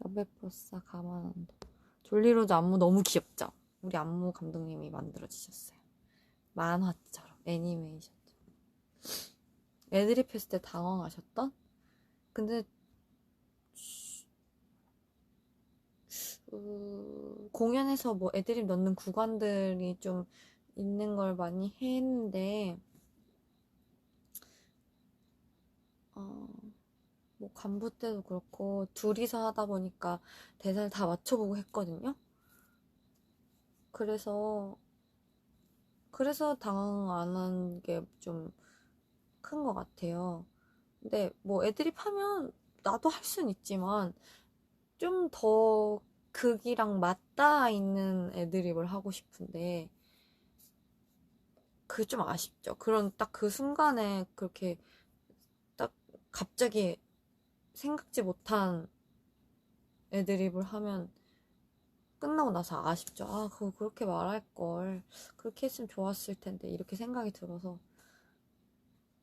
러베포사 가만한다. 졸리로즈 안무 너무 귀엽죠? 우리 안무 감독님이 만들어주셨어요. 만화처럼 애니메이션처럼. 애드립 했을 때 당황하셨던? 근데 공연에서 뭐 애드립 넣는 구간들이 좀 있는 걸 많이 했는데 뭐 간부 때도 그렇고 둘이서 하다 보니까 대사를 다 맞춰보고 했거든요. 그래서 당황 안 한 게 좀 큰 것 같아요. 근데 뭐 애드립 하면 나도 할 순 있지만 좀 더 극이랑 맞닿아 있는 애드립을 하고 싶은데 그게 좀 아쉽죠. 그런 딱 그 순간에 그렇게 딱 갑자기 생각지 못한 애드립을 하면 끝나고 나서 아쉽죠. 그거 그렇게 말할 걸. 그렇게 했으면 좋았을 텐데. 이렇게 생각이 들어서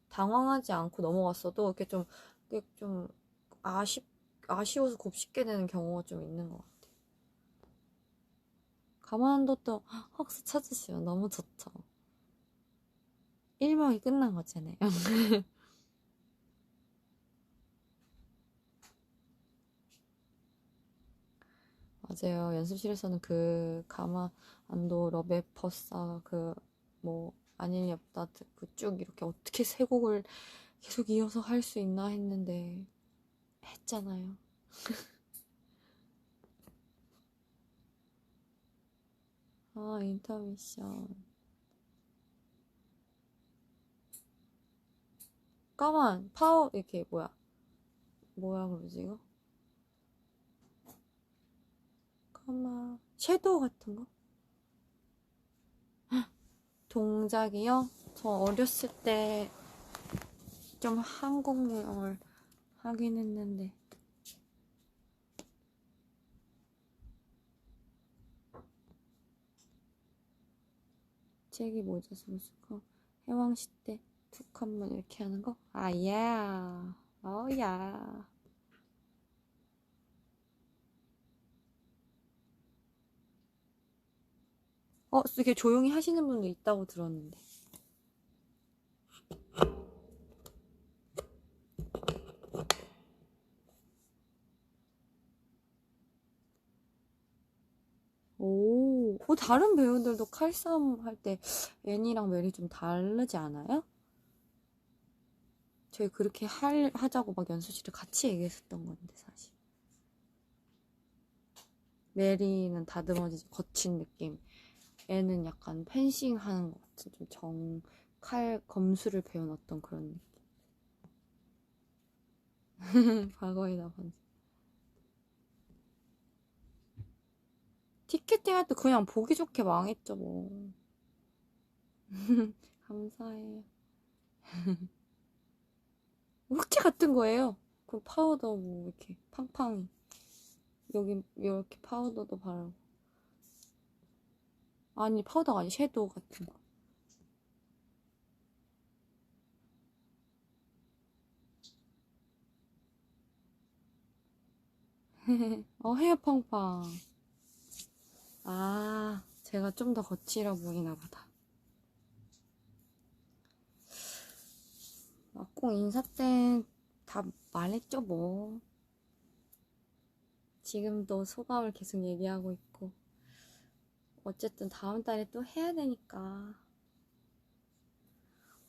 당황하지 않고 넘어갔어도 이렇게 좀 아쉬워서 곱씹게 되는 경우가 좀 있는 것 같아요. 가만둬도 혹시 찾으시면 너무 좋죠. 1막이 끝난 거잖아요. 맞아요. 연습실에서는 그 가만안도 러베퍼싸 뭐 아닐 엽다 쭉 이렇게 어떻게 세 곡을 계속 이어서 할 수 있나 했는데 했잖아요. 인터미션. 까만 파워 이렇게 뭐야 그러지 이거? 까만 섀도우 같은 거? 동작이요? 저 어렸을 때 좀 한국 무용을 하긴 했는데 책이 모자 선수가 해왕시 때 툭 한번 이렇게 하는 거? 야. 야. 이렇게 조용히 하시는 분도 있다고 들었는데. 다른 배우들도 칼싸움 할 때 애니랑 멜이 좀 다르지 않아요? 저희 그렇게 하자고 막 연습실에 같이 얘기했었던 건데, 사실. 메리는 다듬어지지 거친 느낌. 애는 약간 펜싱 하는 것 같은 좀 검수를 배운 어떤 그런 느낌. 과거이다 반지. 티켓팅 할 때 그냥 보기 좋게 망했죠, 뭐. 감사해요. 흑채 같은 거예요. 그 파우더 뭐 이렇게 팡팡이. 여기 이렇게 파우더도 바르고. 아니, 파우더가 아니, 섀도우 같은 거. 헤어 팡팡. 아, 제가 좀 더 거칠어 보이나 보다. 꼭 인사 때 다 말했죠, 뭐. 지금도 소감을 계속 얘기하고 있고. 어쨌든 다음 달에 또 해야 되니까.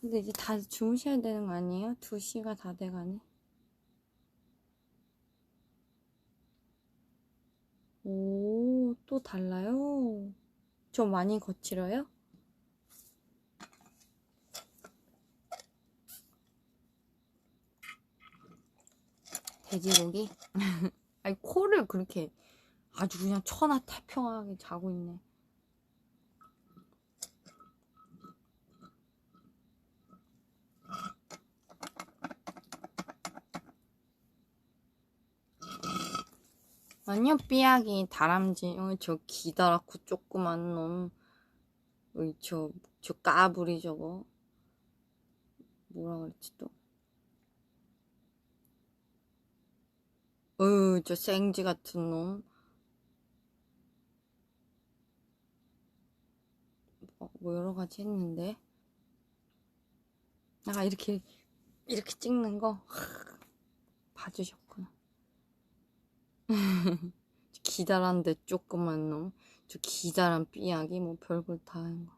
근데 이제 다 주무셔야 되는 거 아니에요? 2시가 다 돼가네. 오, 또 달라요? 좀 많이 거칠어요? 돼지고기? 아니, 코를 그렇게 아주 그냥 천하태평하게 자고 있네. 아니요, 삐약이 다람쥐. 저 기다랗고 조그만 놈. 저 까불이 저거. 뭐라 그랬지 또? 저 생쥐 같은 놈. 뭐 여러 가지 했는데. 아, 이렇게 찍는 거. 봐주셨구나. 기다란데 조그만 놈. 저 기다란 삐약이 뭐 별걸 다 하는 거.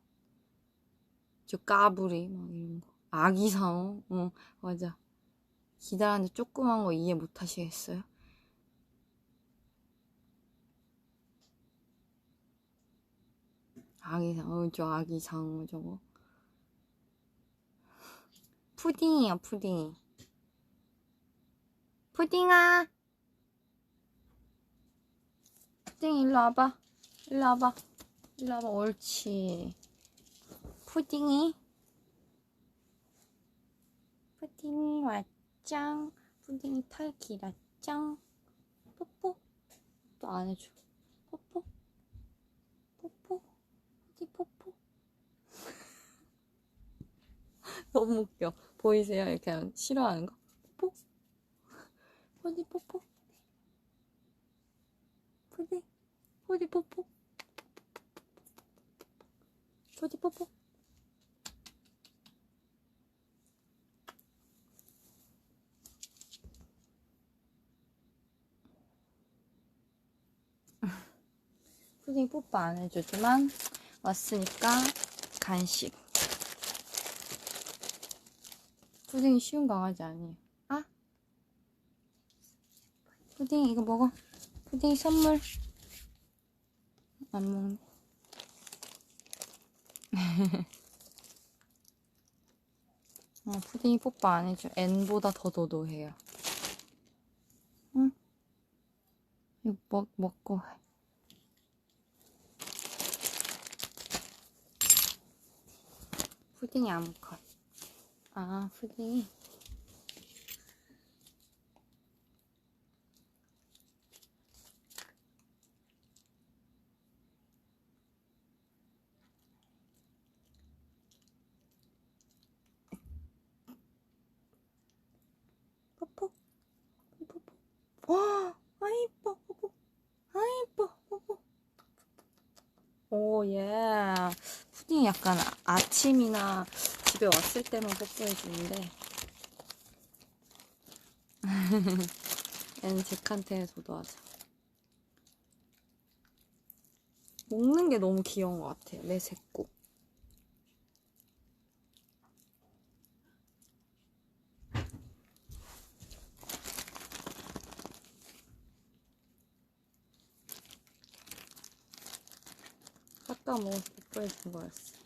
저 까불이 막 이런 거. 아기상어. 맞아. 기다란데 조그만 거 이해 못 하시겠어요? 아기상어. 저 아기상어 저거. 푸딩이야, 푸딩이. 푸딩아. 푸딩 일로 와봐. 일로 와봐. 일로 와봐. 옳지. 푸딩이. 푸딩이 왔짱. 푸딩이 털 길었짱. 뽀뽀. 또 안 해줘. 뽀뽀. 뽀뽀. 어디 뽀뽀. 너무 웃겨. 보이세요? 이렇게 하면 싫어하는 거? 뽀뽀. 어디 뽀뽀. 푸딩. 어디 뽀뽀. 어디 뽀뽀. 푸딩 뽀뽀 안 해주지만 왔으니까 간식. 푸딩이 쉬운 강아지 아니에요. 아? 푸딩 이거 먹어. 푸딩 선물. 안 먹네. 푸딩이 뽀뽀 안 해줘. N보다 더 도도해요. 응? 이거 먹고 해. 푸딩이 암컷. 아, 푸딩이. 뽀뽀. 뽀뽀. 와, 아, 이뻐. 뽀뽀. 아, 이뻐. 뽀뽀. 오, 예. 푸딩이 약간 아침이나 집에 왔을 때만 뽀뽀해주는데 얘는 잭한테 도도하자. 먹는 게 너무 귀여운 것 같아요. 내 새꼬. 아까 뭐 뽀뽀해준 거였어.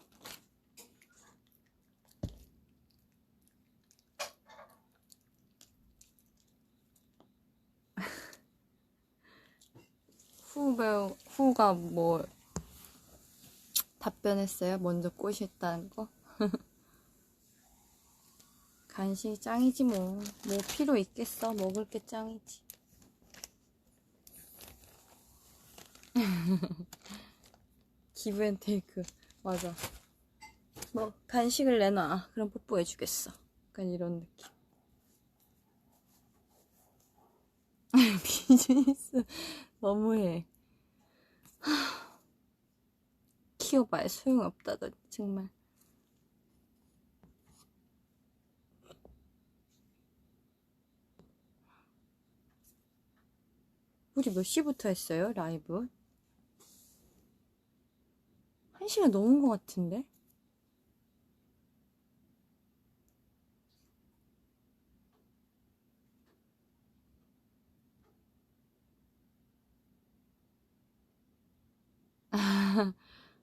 후가 뭐 답변했어요? 먼저 꼬셨다는 거? 간식이 짱이지 뭐. 뭐 필요 있겠어. 먹을 게 짱이지. 기브앤테이크. 맞아. 뭐 간식을 내놔. 그럼 뽀뽀해주겠어. 약간 이런 느낌. 비즈니스 너무해. 키워봐야 소용없다더니 정말. 우리 몇 시부터 했어요? 라이브? 1시간 넘은 것 같은데?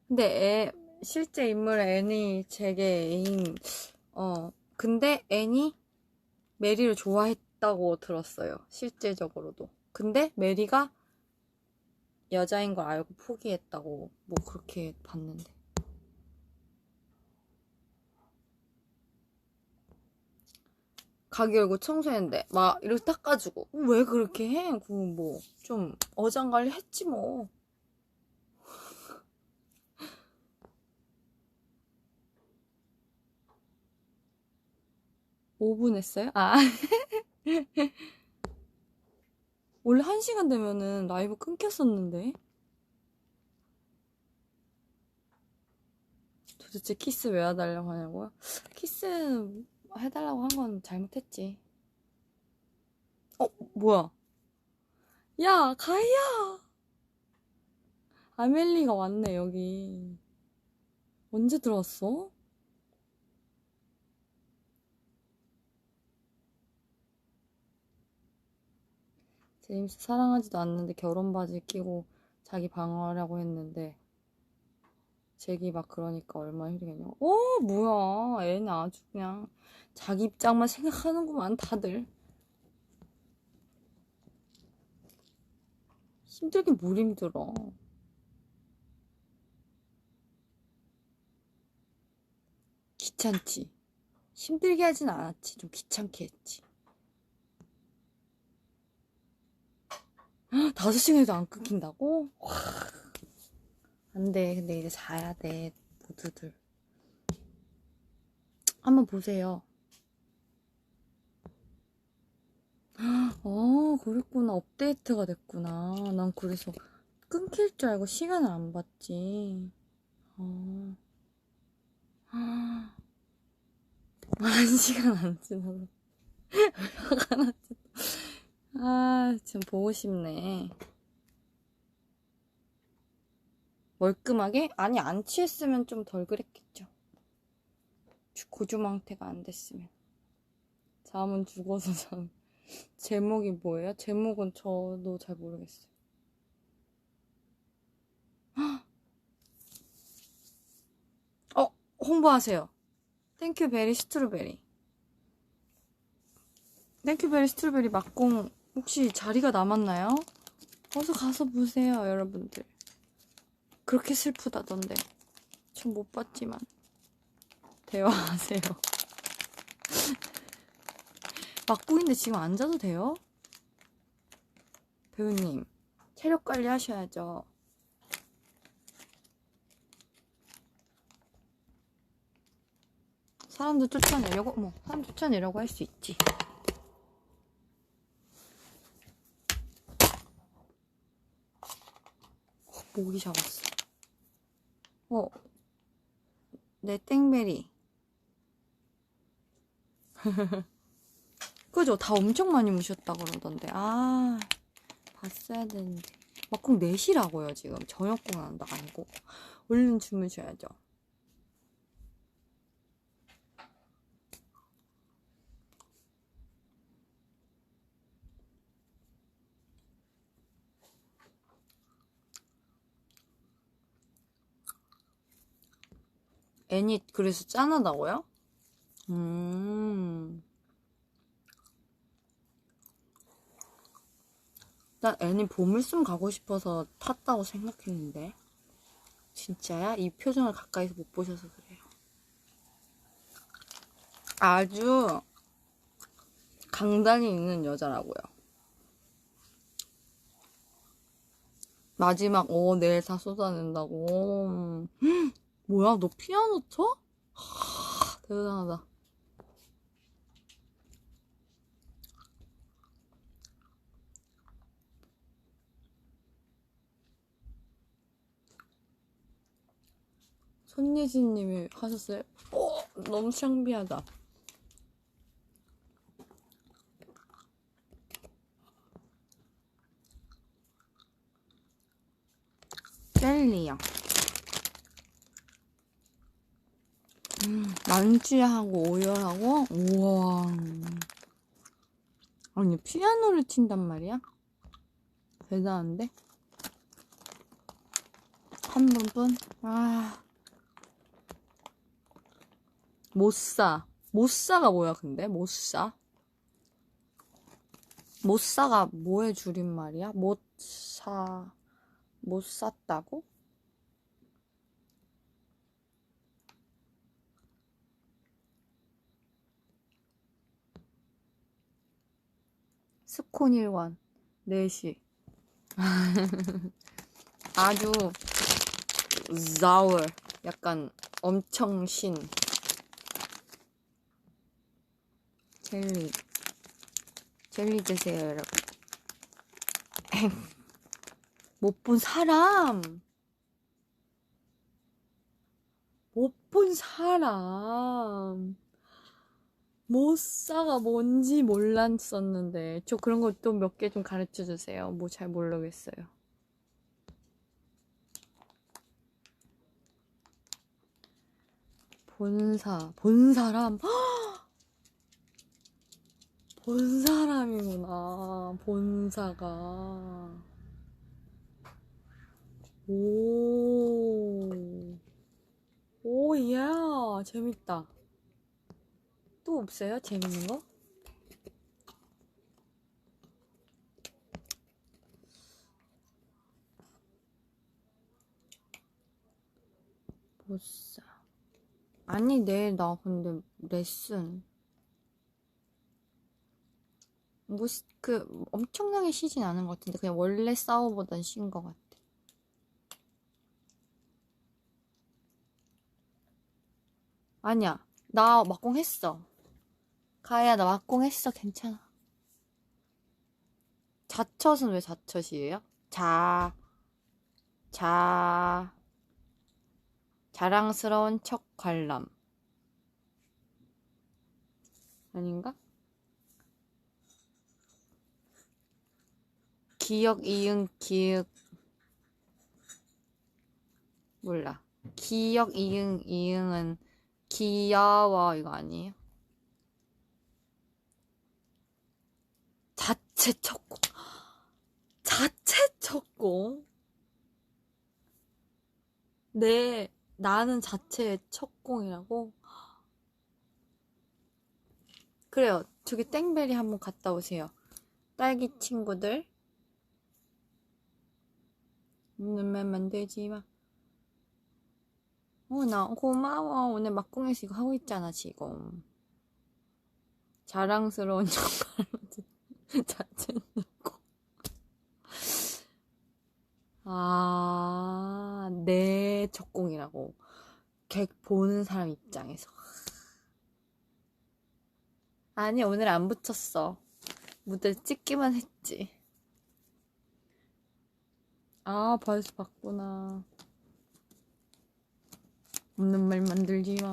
근데 실제 인물 애니 제게 애인, 근데 애니 메리를 좋아했다고 들었어요. 실제적으로도. 근데 메리가 여자인 걸 알고 포기했다고 뭐 그렇게 봤는데. 가게 열고 청소했는데 막 이렇게 닦아주고 왜 그렇게 해? 그 뭐 좀 어장관리 했지 뭐. 5분 했어요? 아 원래 1시간 되면은 라이브 끊겼었는데. 도대체 키스 왜 해달라고 하냐고요? 키스 해달라고 한 건 잘못했지. 뭐야? 야, 가희야! 아멜리가 왔네, 여기. 언제 들어왔어? 제임스 사랑하지도 않는데 결혼 바지 끼고 자기 방어하려고 했는데 잭이 막 그러니까 얼마나 힘들겠냐고. 뭐야. 애는 아주 그냥 자기 입장만 생각하는구만, 다들. 힘들긴 뭘 힘들어. 귀찮지. 힘들게 하진 않았지. 좀 귀찮게 했지. 5시간에도 안 끊긴다고? 와, 안 돼. 근데 이제 자야 돼. 모두들. 한번 보세요. 그랬구나. 업데이트가 됐구나. 난 그래서 끊길 줄 알고 시간을 안 봤지. 어. 1시간 안 지나서. 화가 났지. 지금 보고 싶네. 멀끔하게? 아니, 안 취했으면 좀 덜 그랬겠죠. 고주망태가 안 됐으면. 잠은 죽어서 잠. 제목이 뭐예요? 제목은 저도 잘 모르겠어요. 홍보하세요. 땡큐 베리 스트로베리. 땡큐 베리 스트로베리 막공 혹시 자리가 남았나요? 어서 가서 보세요, 여러분들. 그렇게 슬프다던데. 전 못 봤지만. 대화하세요. 막공인데 지금 앉아도 돼요? 배우님, 체력 관리 하셔야죠. 사람들 쫓아내려고, 사람 쫓아내려고 할 수 있지. 모기 잡았어. 내 땡베리. 그죠? 다 엄청 많이 무셨다 그러던데. 봤어야 되는데. 막공 4시라고요, 지금. 저녁공 한다, 아니고. 얼른 주무셔야죠. 애니 그래서 짠하다고요? 난 애니 보물섬 가고 싶어서 탔다고 생각했는데. 진짜야? 이 표정을 가까이서 못 보셔서 그래요. 아주 강단이 있는 여자라고요. 마지막 내일 다 쏟아낸다고. 뭐야, 너 피아노 쳐? 대단하다. 손예진님이 하셨어요? 너무 창피하다. 젤리요. 만취하고 오열하고. 우와. 아니, 피아노를 친단 말이야? 대단한데? 한 부분? 못사. 못사가 뭐야, 근데? 못사? 못사가 뭐의 줄임말이야? 못 샀다고? 스콘일관 4시. 아주 자월. 약간 엄청 신. 젤리 드세요, 여러분. 못 본 사람. 모사가 뭔지 몰랐었는데. 저 그런 거 또 몇 개 좀 가르쳐 주세요. 뭐 잘 모르겠어요. 본 사람. 본 사람이구나. 본사가. 오, 이야. 재밌다. 또 없어요? 재밌는 거? 보싸. 아니, 내일 나 근데 레슨. 엄청나게 쉬진 않은 것 같은데, 그냥 원래 싸워보단 쉰 것 같아. 아니야. 나 막공 했어. 가야, 나 막공 했어. 괜찮아. 자처는 왜 자처시에요? 자랑스러운 척 관람. 아닌가? 기역, 이응, 기역. 몰라. 기역, 이응, 이응은 귀여워, 이거 아니에요? 자체 첫공? 나는 자체의 첫공이라고? 그래요. 저기 땡베리 한번 갔다 오세요. 딸기 친구들. 눈만 만들지 마. 나 고마워. 오늘 막공에서 이거 하고 있잖아, 지금. 자랑스러운 척하는 자체 놓고. 내 적공이라고. 보는 사람 입장에서. 아니, 오늘 안 붙였어. 무대 찍기만 했지. 벌써 봤구나. 없는 말 만들지 마.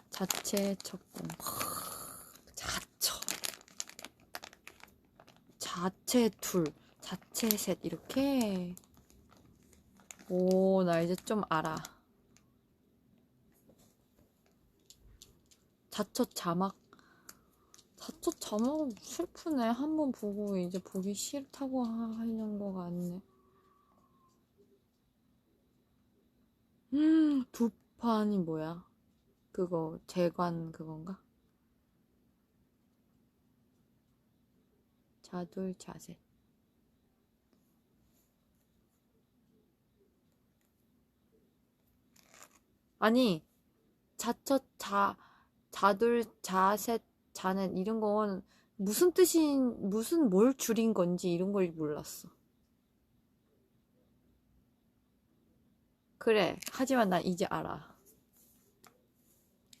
자체 적공. 자체 둘, 자체 셋, 이렇게. 나 이제 좀 알아. 자처 자막은 슬프네. 한번 보고 이제 보기 싫다고 하는 거 같네. 두 판이 뭐야? 그거 재관 그건가? 자둘 자셋. 아니, 자처 자둘 자셋 자넷 이런 건 무슨 뭘 줄인 건지 이런 걸 몰랐어. 그래. 하지만 난 이제 알아.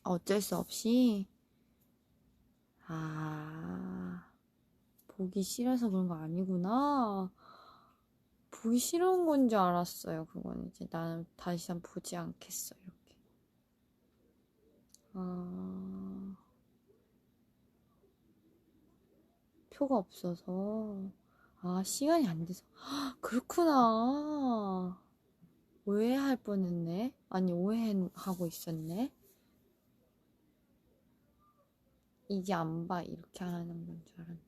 어쩔 수 없이. 아, 보기 싫어서 그런 거 아니구나. 보기 싫은 건 줄 알았어요. 그건 이제 나는 다시 한번 보지 않겠어. 이렇게. 아, 표가 없어서. 아, 시간이 안 돼서. 그렇구나. 오해할 뻔했네. 아니, 오해하고 있었네. 이제 안 봐. 이렇게 하는 건 줄 알았네.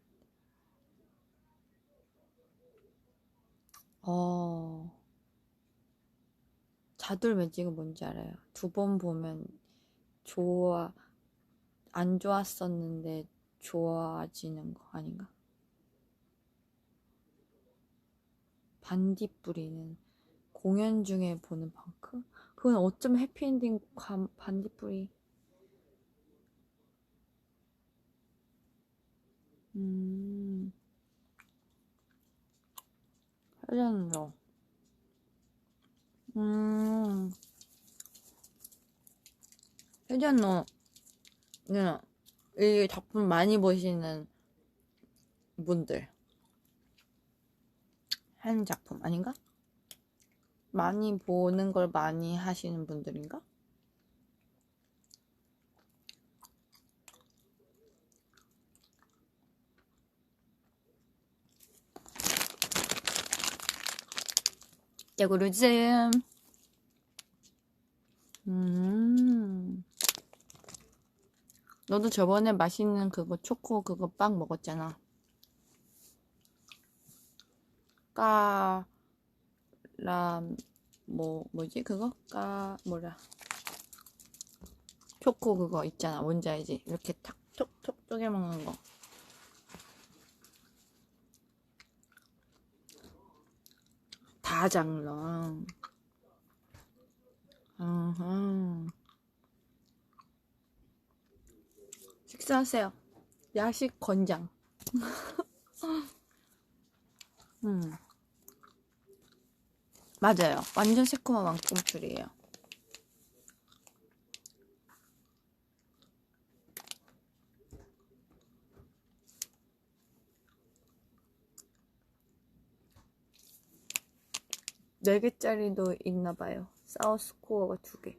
자돌 매직은 뭔지 알아요. 두 번 보면 안 좋았었는데 좋아지는 거 아닌가? 반딧불이는 공연 중에 보는 방크? 그건 어쩜 해피엔딩 반딧불이. 음, 헬렌로. 음, 헬렌로는 이 작품 많이 보시는 분들 하는 작품 아닌가? 많이 보는 걸 많이 하시는 분들인가? 야구르즘. 너도 저번에 맛있는 그거 초코 그거 빵 먹었잖아. 뭐지 그거? 뭐라. 초코 그거 있잖아. 뭔지 알지? 이렇게 탁 톡톡 쪼개 먹는 거. 다장랑. 식사하세요. 야식 권장. 맞아요. 완전 새콤한 왕꿈틀이에요. 네 개짜리도 있나봐요. 사우스코어가 2개.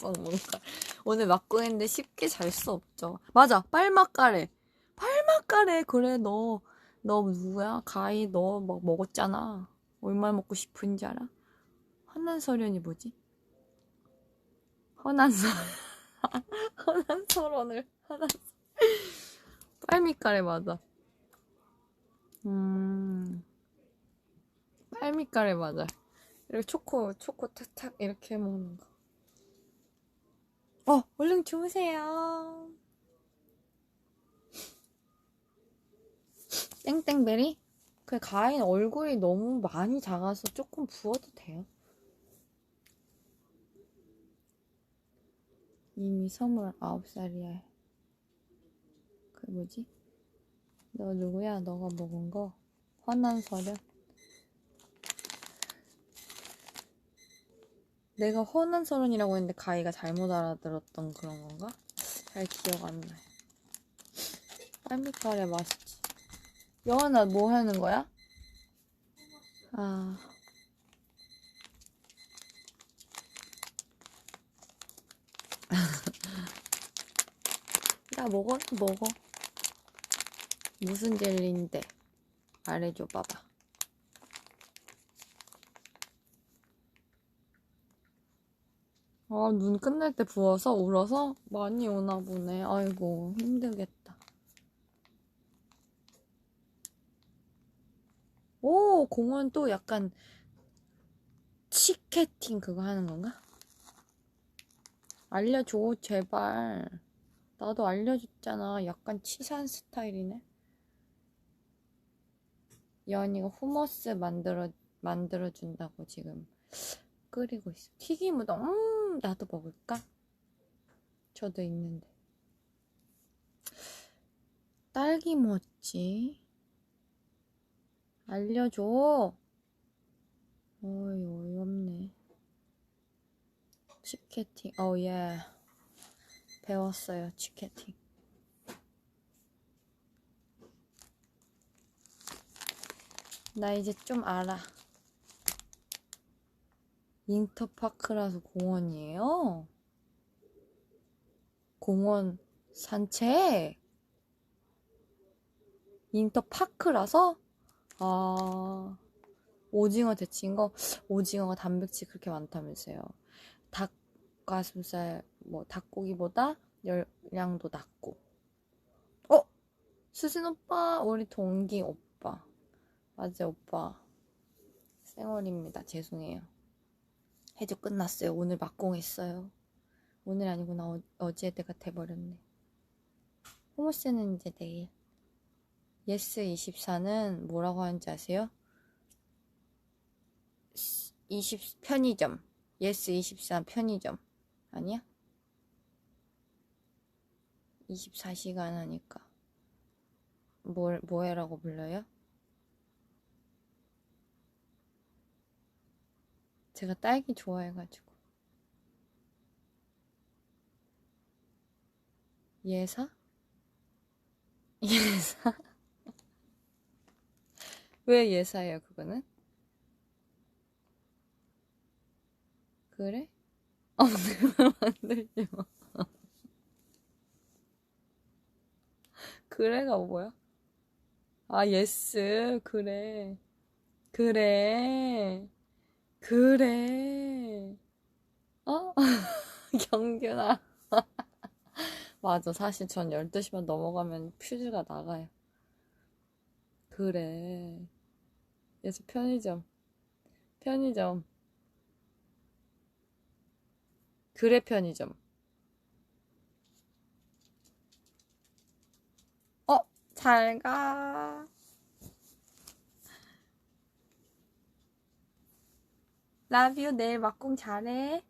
뭔가 오늘 막고 했는데 쉽게 잘 수 없죠. 맞아. 빨맛가래. 빨맛가래. 그래 너 누구야? 가희 너 막 먹었잖아. 얼마나 먹고 싶은지 알아? 헌난설연이 뭐지? 헌난설 헌난설원을 헌난 빨밑가래 맞아. 빨밑가래 맞아. 이렇게 초코 탁탁 이렇게 먹는 거. 얼른 주무세요. 땡땡베리? 그 가인 얼굴이 너무 많이 작아서 조금 부어도 돼요. 이미 29살이야. 그 뭐지? 너 누구야? 너가 먹은 거? 헌난설연? 내가 헌난설연이라고 했는데 가희가 잘못 알아들었던 그런 건가? 잘 기억 안 나요. 빨미카레 맛있지. 영환아 뭐 하는 거야? 아, 나 먹어? 먹어. 무슨 젤리인데? 말해줘 봐봐. 눈 끝날 때 부어서 울어서 많이 오나 보네. 아이고 힘들겠다. 오, 공원 또 약간 치캐팅 그거 하는 건가? 알려줘 제발. 나도 알려줬잖아. 약간 치사한 스타일이네. 연이가 후머스 만들어준다고 지금 끓이고 있어. 튀김 우동, 나도 먹을까? 저도 있는데. 딸기 뭐지? 알려줘. 어이, 어이없네. 치케팅, 예. 배웠어요, 치케팅. 나 이제 좀 알아. 잉터파크라서 공원이에요? 공원 산책? 잉터파크라서? 아, 오징어 데친 거? 오징어가 단백질 그렇게 많다면서요. 닭가슴살, 닭고기보다 열량도 낮고. 수진 오빠, 우리 동기 오빠. 맞아, 오빠. 쌩얼입니다. 죄송해요. 해주 끝났어요. 오늘 막공했어요. 오늘 아니구나. 어제 때가 돼버렸네. 호모씨는 이제 내일. 예스24는 뭐라고 하는지 아세요? 편의점. 예스24 편의점. 아니야? 24시간 하니까. 뭐해라고 불러요? 제가 딸기 좋아해가지고. 예사? 예사? 왜 예사예요, 그거는? 그래? 그걸 만들지 마. 그래가 뭐야? 아, 예스. 그래. 그래. 그래. 어? 경균아. 맞아. 사실 전 12시만 넘어가면 퓨즈가 나가요. 그래. 예스 편의점. 편의점. 그래 편의점. 잘 가. 라뷰 내일 막공 잘해.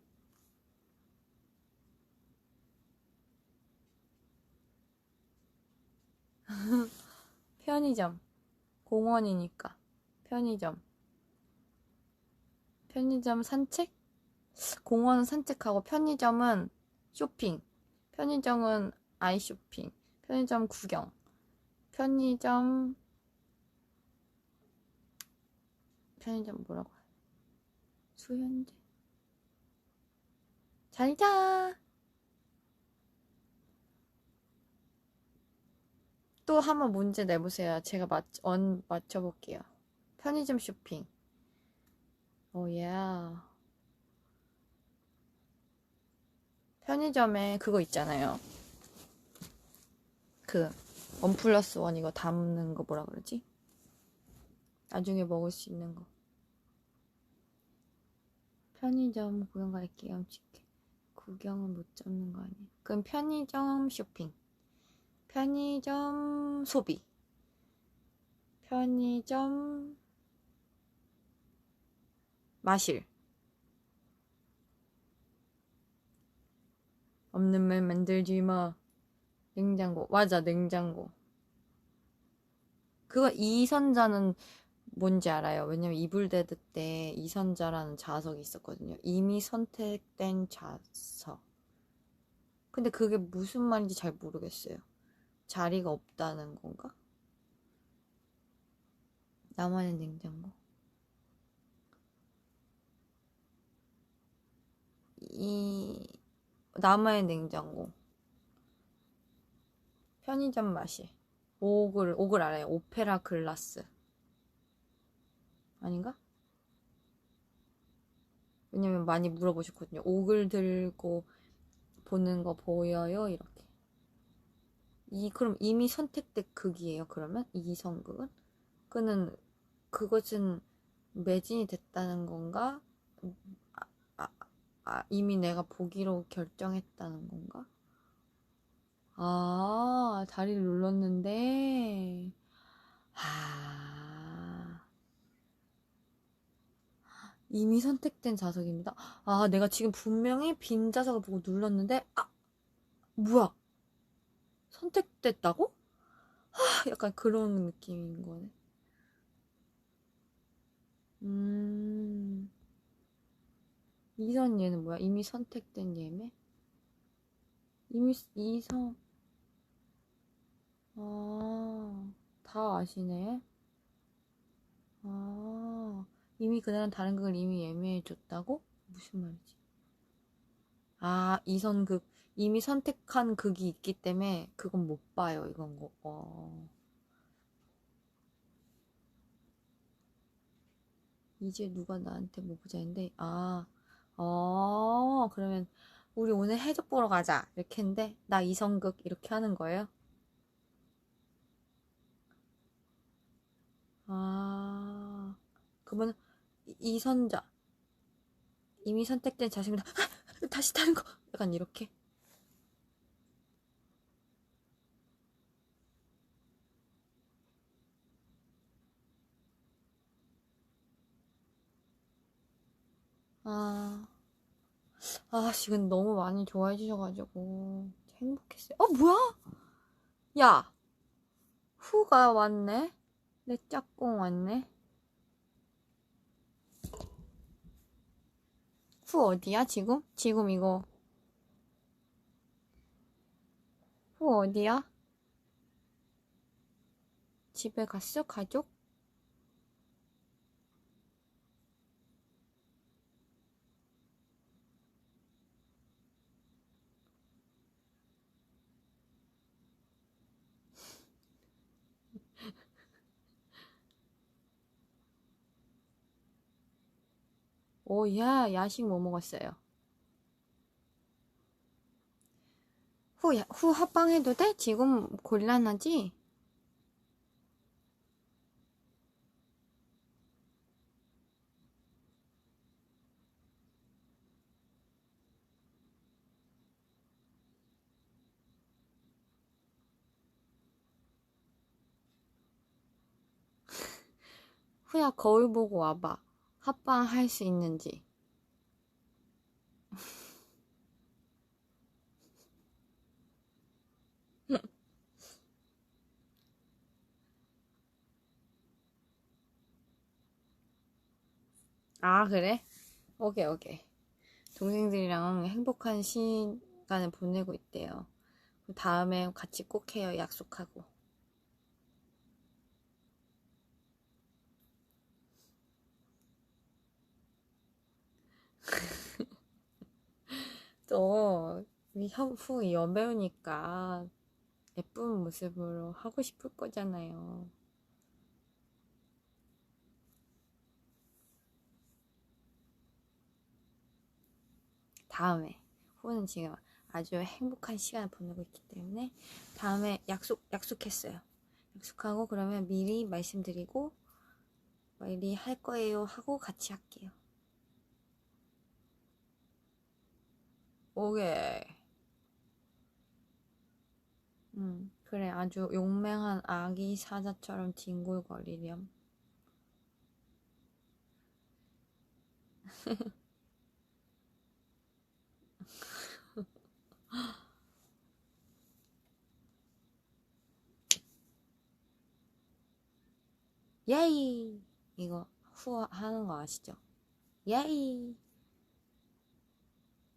편의점. 공원이니까. 편의점. 편의점 산책? 공원은 산책하고 편의점은 쇼핑. 편의점은 아이 쇼핑. 편의점 구경. 편의점 뭐라고 해? 수현제. 잘 자. 또 한번 문제 내보세요. 제가 맞춰볼게요. 편의점 쇼핑. 예. 편의점에 그거 있잖아요. 그 1+1 이거 담는 거 뭐라 그러지? 나중에 먹을 수 있는 거. 편의점 구경 갈게요. 구경은 못 잡는 거 아니에요? 그럼 편의점 쇼핑. 편의점 소비. 편의점 마실. 없는 말 만들지 마. 냉장고. 맞아, 냉장고. 그거 이선자는 뭔지 알아요. 왜냐면 이불데드 때 이선자라는 좌석이 있었거든요. 이미 선택된 좌석. 근데 그게 무슨 말인지 잘 모르겠어요. 자리가 없다는 건가? 나만의 냉장고. 나만의 냉장고. 편의점 마실. 옥을 알아요. 오페라 글라스. 아닌가? 왜냐면 많이 물어보셨거든요. 옥을 들고 보는 거 보여요? 이렇게. 그럼 이미 선택된 극이에요, 그러면? 이성극은? 그것은 매진이 됐다는 건가? 이미 내가 보기로 결정했다는 건가? 다리를 눌렀는데, 이미 선택된 좌석입니다. 내가 지금 분명히 빈 좌석을 보고 눌렀는데, 뭐야? 선택됐다고? 약간 그런 느낌인 거네. 이선 얘는 뭐야? 이미 선택된 예매? 이선, 다 아시네? 이미 그날은 다른 극을 이미 예매해줬다고? 무슨 말이지? 이선극. 이미 선택한 극이 있기 때문에 그건 못 봐요, 이건 거. 이제 누가 나한테 뭐 보자는데, 그러면 우리 오늘 해적 보러 가자. 이렇게 했는데, 나 이선극 이렇게 하는 거예요? 그러면 이선자. 이미 선택된 자식입니다. 다시 다른 거. 약간 이렇게. 지금 너무 많이 좋아해 주셔가지고 행복했어요. 뭐야? 야, 후가 왔네? 내 짝꿍 왔네? 후 어디야, 지금? 지금 이거. 후 어디야? 집에 갔어, 가족? 야, 야식 뭐 먹었어요? 후 합방해도 돼? 지금 곤란하지? 후야, 거울 보고 와봐. 합방 할 수 있는지. 그래? 오케이, 오케이. 동생들이랑 행복한 시간을 보내고 있대요. 다음에 같이 꼭 해요, 약속하고. 또, 우리 후 여배우니까 예쁜 모습으로 하고 싶을 거잖아요. 다음에. 후는 지금 아주 행복한 시간을 보내고 있기 때문에 다음에 약속했어요. 약속하고 그러면 미리 말씀드리고 미리 할 거예요 하고 같이 할게요. 오케이. 그래, 아주 용맹한 아기 사자처럼 뒹굴거리렴. 예이! 이거 후 하는 거 아시죠? 예이!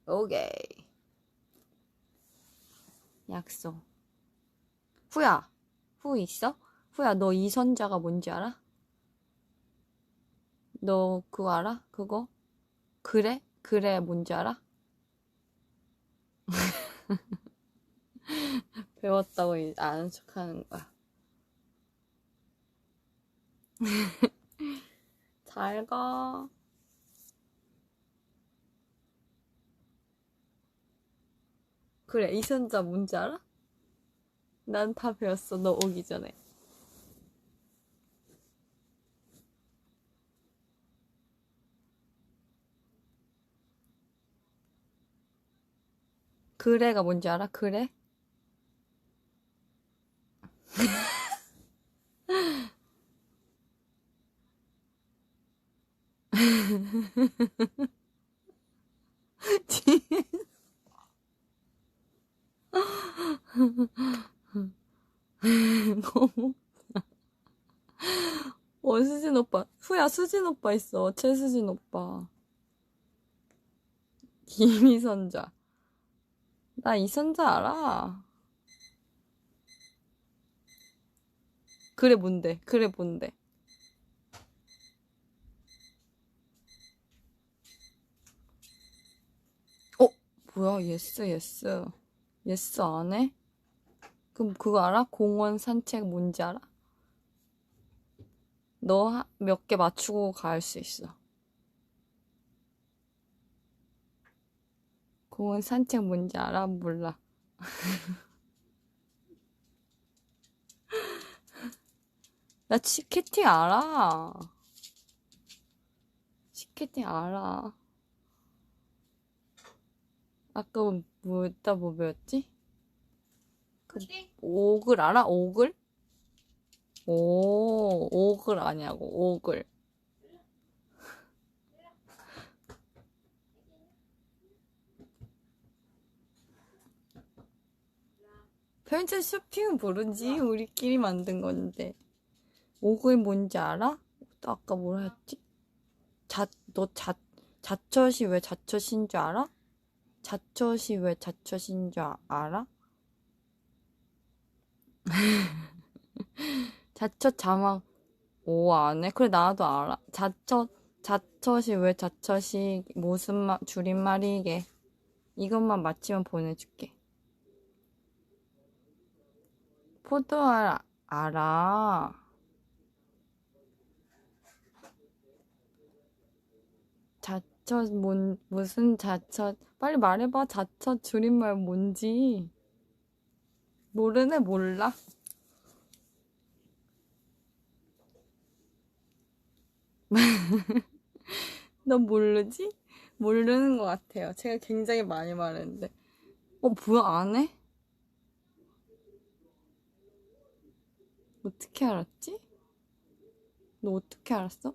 오케이. 약속. 후야! 후 있어? 후야, 너 이선자가 뭔지 알아? 너 그거 알아? 그거? 그래? 그래 뭔지 알아? 배웠다고 아는 척 하는 거야. 잘 가. 그래, 이선자 뭔지 알아? 난 다 배웠어, 너 오기 전에. 그래가 뭔지 알아? 그래? 너무 원수진 오빠 푸야, 수진 오빠 있어. 최수진 오빠. 김이선자. 나 이선자 알아. 그래, 뭔데? 그래, 뭔데? 뭐야, 예스, 예스. 예스 안 해? 그럼 그거 알아? 공원 산책 뭔지 알아? 너 몇 개 맞추고 갈 수 있어. 공원 산책 뭔지 알아? 몰라. 나 치케팅 알아. 치케팅 알아. 아까 뭐 배웠지? 오글 알아? 오글? 오글 아니냐고, 오글. 편의점 쇼핑은 모르지. 우리끼리 만든 건데. 오글 뭔지 알아? 또 아까 뭐라 했지? 자처시 왜 자처신 줄 알아? 자처시 왜 자처신 줄 알아? 자처 자막 안 해? 그래, 나도 알아. 자처시 왜 자처시 무슨 줄임말이게? 이것만 맞히면 보내줄게. 포도알 알아. 무슨 자처? 빨리 말해봐. 자처 줄임말 뭔지. 모르네, 몰라. 넌 모르지? 모르는 것 같아요. 제가 굉장히 많이 말했는데. 뭐야, 안 해? 어떻게 알았지? 너 어떻게 알았어?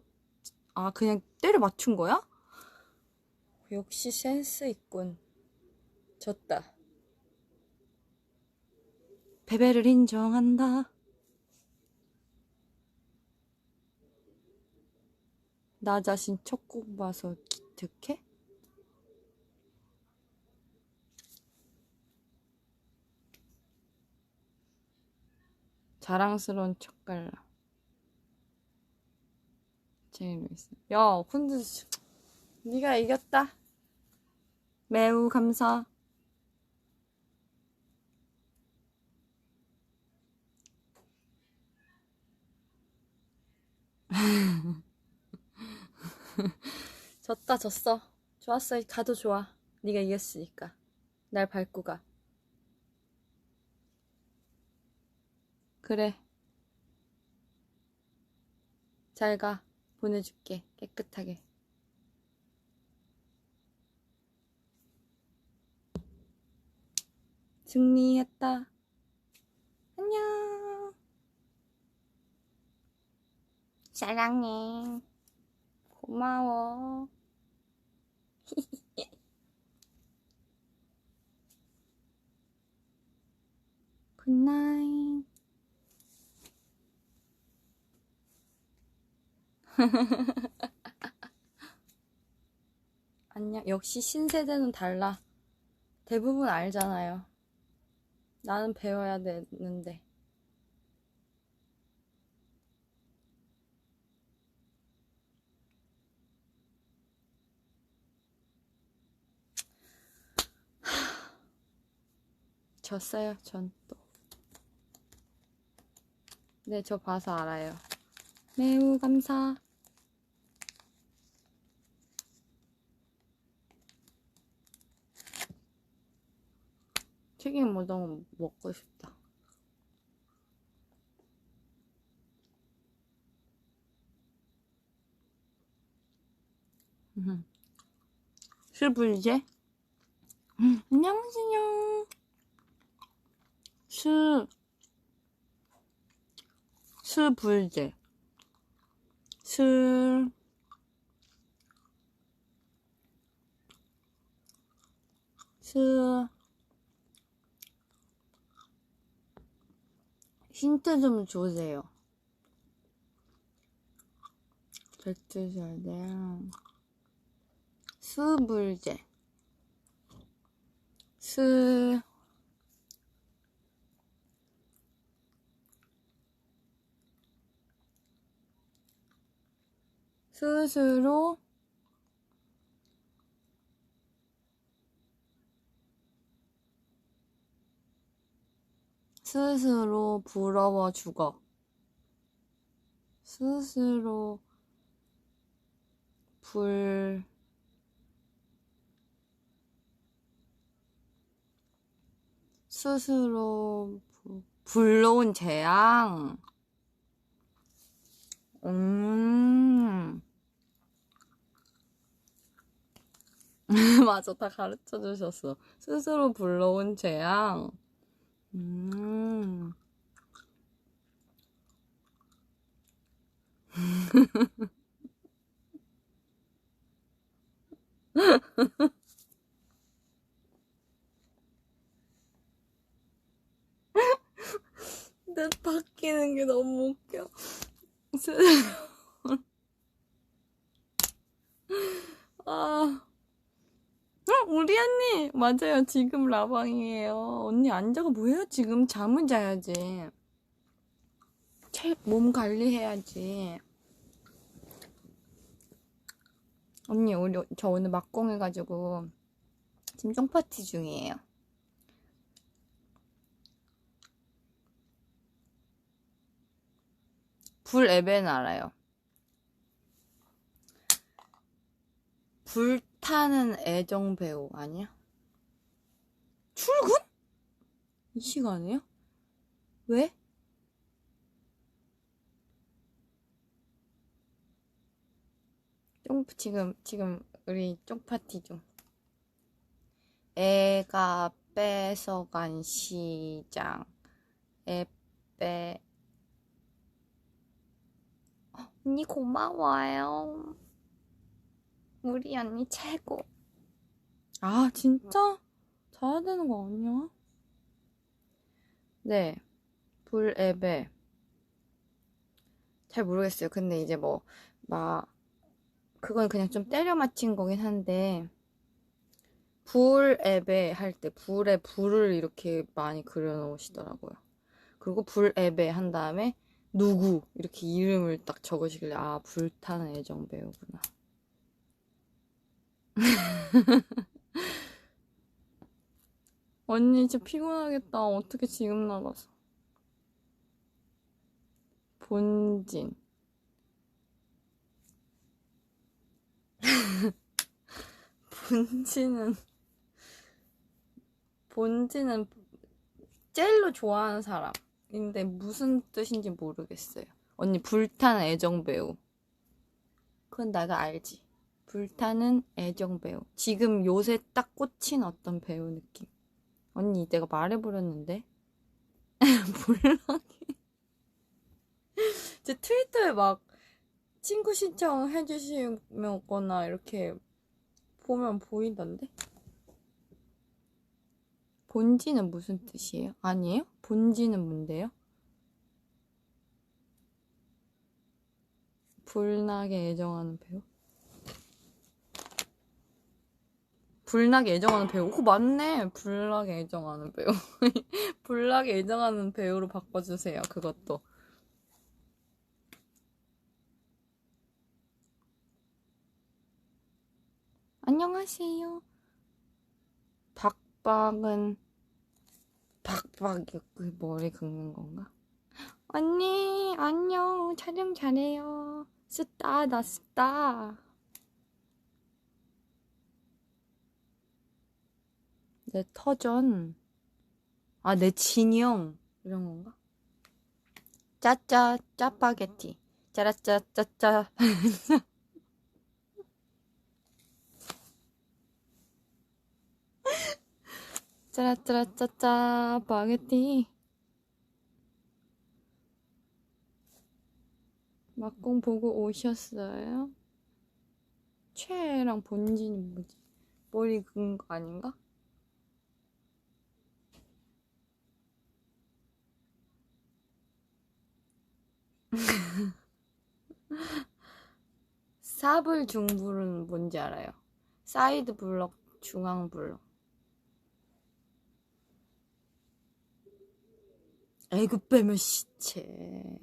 아, 그냥 때려 맞춘 거야? 역시 센스 있군. 졌다. 패배를 인정한다. 나 자신 첫 곡 봐서 기특해? 자랑스러운 척갈라. 재미있어. 야, 근데 네가 이겼다. 매우 감사. 졌어. 좋았어. 가도 좋아. 네가 이겼으니까. 날 밟고 가. 그래. 잘 가. 보내줄게. 깨끗하게. 승리했다. 안녕. 사랑해. 고마워. 굿나잇. 안녕. 역시 신세대는 달라. 대부분 알잖아요. 나는 배워야 되는데. 졌어요, 전 또. 네, 저 봐서 알아요. 매우 감사. 튀김 우동 먹고 싶다. 술 불제? 안녕하세요. 술 불제. 술 힌트 좀 주세요. Z 수불제 스스로 부러워 죽어. 스스로 불러온 재앙. 맞아, 다 가르쳐 주셨어. 스스로 불러온 재앙. 내 바뀌는 게 너무 웃겨. 아, 우리 언니 맞아요. 지금 라방이에요. 언니 앉아가 뭐해요? 지금 잠을 자야지. 몸 관리해야지. 언니 저 오늘 막공 해가지고 지금 쫑파티 중이에요. 불 앱엔 알아요. 불타는 애정 배우 아니야? 출근? 이 시간에요? 왜? 지금 우리 쫑파티 중. 애가 뺏어간 시장. 언니 고마워요. 우리 언니 최고. 아, 진짜? 자야 되는 거 아니야? 네. 불 앱에 잘 모르겠어요. 근데 이제 그건 그냥 좀 때려 맞힌 거긴 한데, 불 앱에 할 때 불에 불을 이렇게 많이 그려놓으시더라고요. 그리고 불 앱에 한 다음에 누구 이렇게 이름을 딱 적으시길래 아, 불타는 애정 배우구나. 언니 진짜 피곤하겠다. 어떻게 지금 나가서. 본진. 본진은 젤로 좋아하는 사람인데 무슨 뜻인지 모르겠어요. 언니 불타는 애정 배우. 그건 내가 알지. 불타는 애정 배우. 지금 요새 딱 꽂힌 어떤 배우 느낌. 언니 내가 말해버렸는데. 몰라게. 제 트위터에 막 친구 신청 해주시거나 이렇게 보면 보이던데? 본지는 무슨 뜻이에요? 아니에요? 본지는 뭔데요? 불나게 애정하는 배우? 불나게 애정하는 배우? 그거 맞네. 불나게 애정하는 배우. 불나게 애정하는 배우로 바꿔주세요. 그것도. 안녕하세요. 박박이 그 머리 긁는 건가? 언니 안녕. 촬영 잘해요. 나 스타. 내 터전. 아, 내 진영. 이런 건가? 짜짜 짜파게티. 짜라짜짜짜. 짜라짜라짜짜 파게티. 막공 보고 오셨어요? 최애랑 본진이 뭐지? 머리 긁은 거 아닌가? 사불 중불은 뭔지 알아요? 사이드 블럭, 중앙 블럭. 애교 빼면 시체.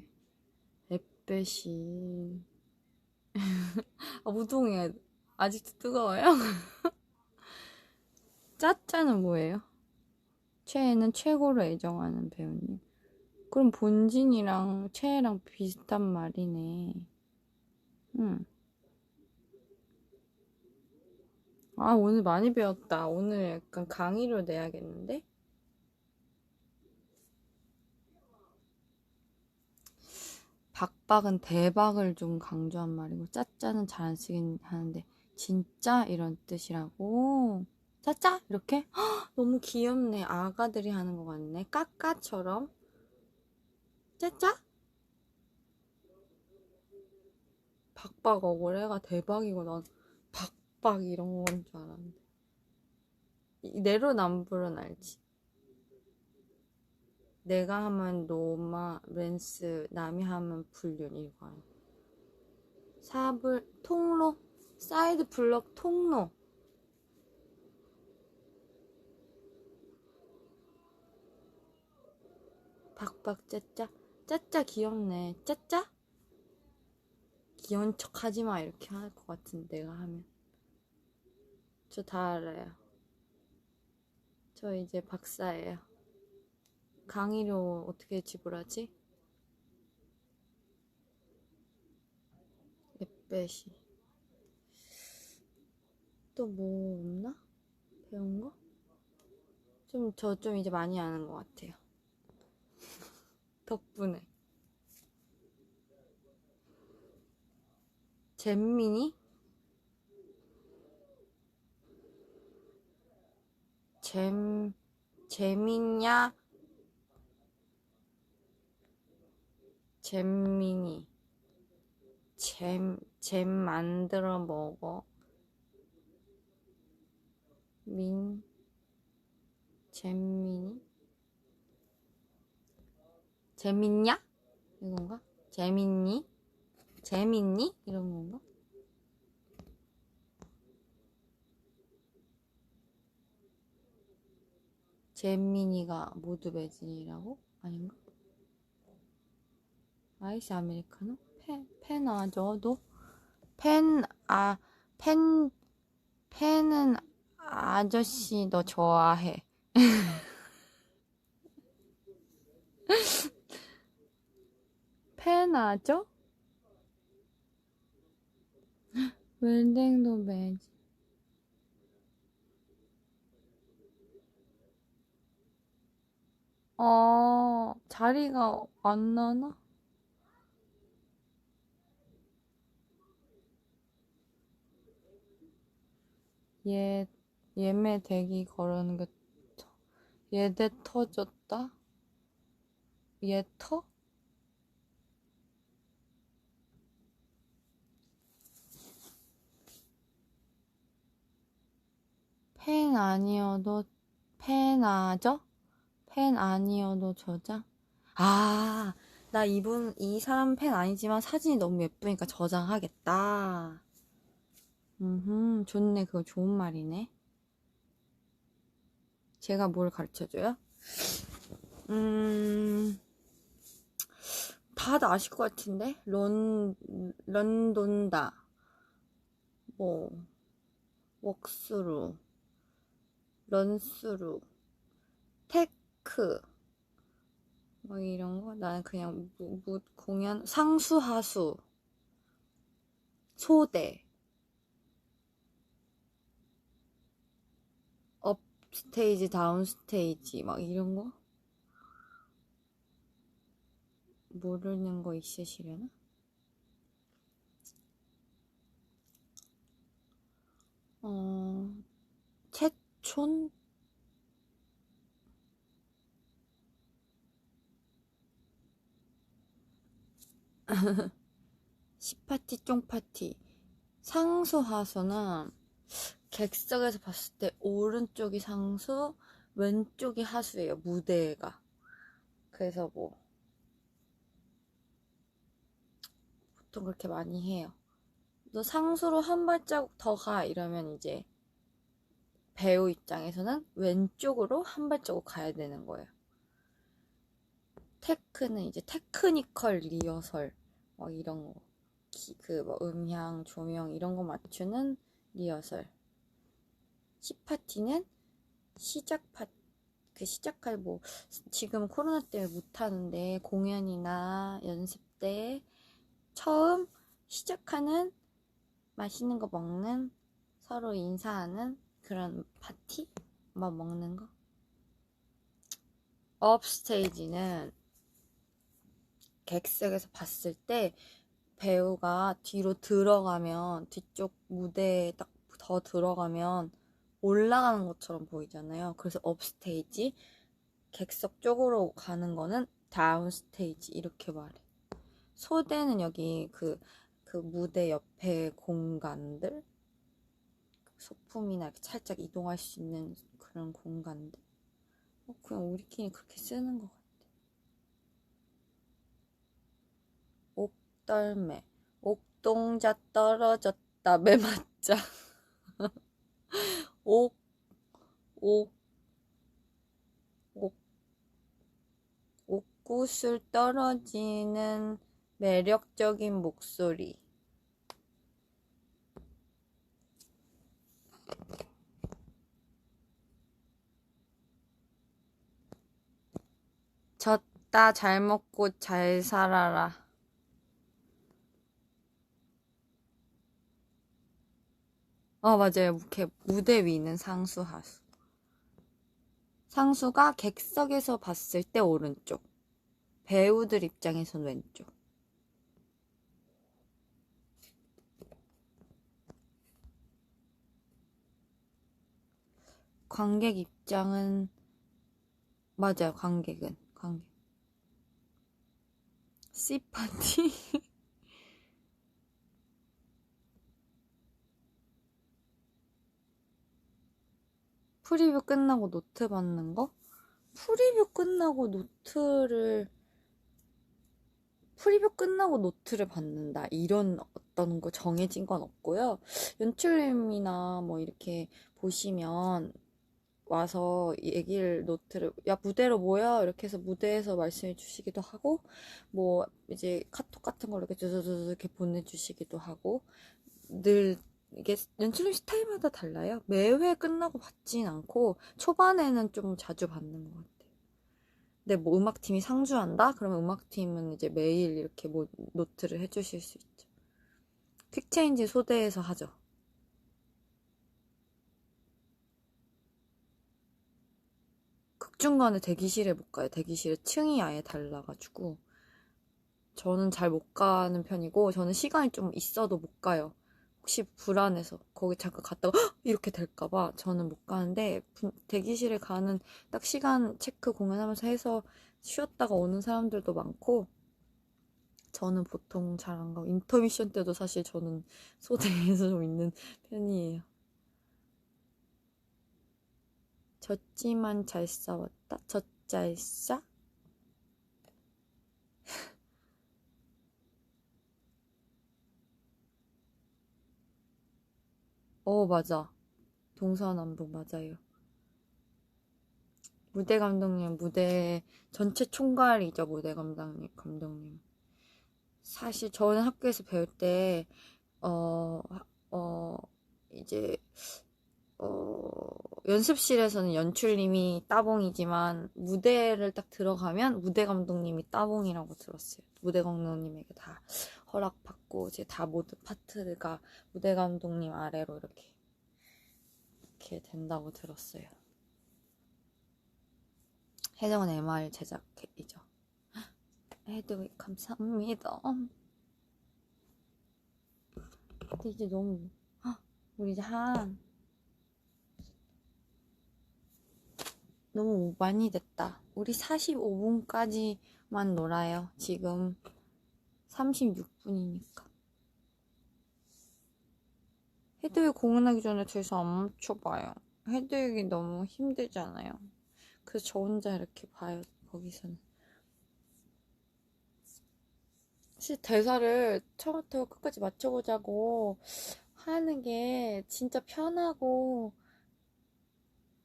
햇볕이. 아, 우동이 아직도 뜨거워요? 짜짜는 뭐예요? 최애는 최고로 애정하는 배우님. 그럼 본진이랑 최애랑 비슷한 말이네. 응. 아, 오늘 많이 배웠다. 오늘 약간 강의로 내야겠는데? 박박은 대박을 좀 강조한 말이고, 짜짜는 잘 안 쓰긴 하는데, 진짜 이런 뜻이라고. 짜짜? 이렇게? 헉, 너무 귀엽네. 아가들이 하는 것 같네. 까까처럼. 짜짜? 박박 억울해가 대박이고, 난 박박 이런 건 줄 알았는데. 내로남불은 알지. 내가 하면 노마, 랜스, 남이 하면 불륜 이거 아니야. 사불, 통로, 사이드 블럭 통로. 박박 짜짜. 짜짜 귀엽네. 짜짜? 귀여운 척 하지마 이렇게 할 것 같은데 내가 하면. 저 다 알아요. 저 이제 박사예요. 강의료 어떻게 지불하지? 햇볕이. 또 뭐 없나? 배운 거? 저 좀 이제 많이 아는 것 같아요. 덕분에. 잼민이? 재밌냐? 잼민이. 잼 만들어 먹어. 잼민이? 재밌냐? 이건가? 재밌니? 재밌니? 이런 건가? 잼민이가 모두 매진이라고? 아닌가? 아이스 아메리카노? 팬아저도? 팬, 팬은 아저씨 너 좋아해. 팬아저? 웰댕도 매진. 자리가 안 나나? 얘, 예매 대기 걸는 게, 예대 터졌다? 예터? 팬 아니어도, 팬아저? 팬 아니어도 저장? 아, 나 이 사람 팬 아니지만 사진이 너무 예쁘니까 저장하겠다. 좋네. 그거 좋은 말이네. 제가 뭘 가르쳐줘요? 다들 아실 것 같은데? 런돈다. 뭐, 웍스루, 런스루, 테크, 뭐 이런 거? 나는 그냥 공연, 상수하수, 소대, 업스테이지, 다운스테이지, 막 이런 거? 모르는 거 있으시려나? 채촌? 시파티, 쫑파티. 상수하수는 객석에서 봤을 때 오른쪽이 상수, 왼쪽이 하수예요, 무대가. 그래서 보통 그렇게 많이 해요. 너 상수로 한 발자국 더 가. 이러면 이제 배우 입장에서는 왼쪽으로 한 발자국 가야 되는 거예요. 테크는 이제 테크니컬 리허설 막 이런 거. 그 뭐 음향, 조명 이런 거 맞추는 리허설. C파티는 시작할 뭐 지금 코로나 때문에 못 하는데 공연이나 연습 때 처음 시작하는 맛있는 거 먹는 서로 인사하는 그런 파티? 막 먹는 거. 업스테이지는 객석에서 봤을 때 배우가 뒤로 들어가면 뒤쪽 무대에 딱 더 들어가면 올라가는 것처럼 보이잖아요. 그래서 업스테이지, 객석 쪽으로 가는 거는 다운스테이지 이렇게 말해. 소대는 여기 그 무대 옆에 공간들, 소품이나 이렇게 살짝 이동할 수 있는 그런 공간들. 그냥 우리끼리 그렇게 쓰는 것 같아. 옥덜매, 옥동자 떨어졌다 매맞자. 옥, 옥, 옥, 옥구슬 떨어지는 매력적인 목소리. 졌다 잘 먹고 잘 살아라. 맞아요. 이렇게 무대 위는 상수, 하수. 상수가 객석에서 봤을 때 오른쪽. 배우들 입장에선 왼쪽. 관객 입장은 맞아요. 관객. C파티. 프리뷰 끝나고 노트 받는 거? 프리뷰 끝나고 노트를 받는다. 이런 어떤 거 정해진 건 없고요. 연출님이나 뭐 이렇게 보시면 와서 노트를, 야, 무대로 모여. 이렇게 해서 무대에서 말씀해 주시기도 하고, 뭐, 이제 카톡 같은 걸로 이렇게 이렇게 보내주시기도 하고, 늘, 이게 연출님 스타일마다 달라요. 매회 끝나고 받진 않고, 초반에는 좀 자주 받는 것 같아요. 근데 뭐 음악팀이 상주한다? 그러면 음악팀은 이제 매일 이렇게 뭐 노트를 해주실 수 있죠. 퀵체인지 소대에서 하죠. 극중간에 대기실에 못 가요. 대기실에 층이 아예 달라가지고. 저는 잘 못 가는 편이고, 저는 시간이 좀 있어도 못 가요. 혹시 불안해서 거기 잠깐 갔다가 헉! 이렇게 될까봐 저는 못 가는데, 대기실에 가는 딱 시간 체크 공연하면서 해서 쉬었다가 오는 사람들도 많고, 저는 보통 잘 안 가고, 인터미션 때도 사실 저는 소대에서 좀 있는 편이에요. 졌지만 잘 싸웠다? 젖잘싸? 맞아. 동서남북 맞아요. 무대 감독님, 무대 전체 총괄이죠, 무대 감독님. 사실 저는 학교에서 배울 때, 어, 어, 이제, 연습실에서는 연출님이 따봉이지만, 무대를 딱 들어가면 무대 감독님이 따봉이라고 들었어요. 무대 감독님에게 다 허락받고, 이제 다 모든 파트가 무대 감독님 아래로 이렇게 된다고 들었어요. 해정은 MR 제작이죠. 해도 감사합니다. 근데 이제 우리 이제 너무 많이 됐다. 우리 45분까지만 놀아요. 지금 36분이니까. 헤드윅 공연하기 전에 대사 안 맞춰봐요. 헤드윅이 너무 힘들잖아요. 그래서 저 혼자 이렇게 봐요. 거기서는. 사실 대사를 처음부터 끝까지 맞춰보자고 하는 게 진짜 편하고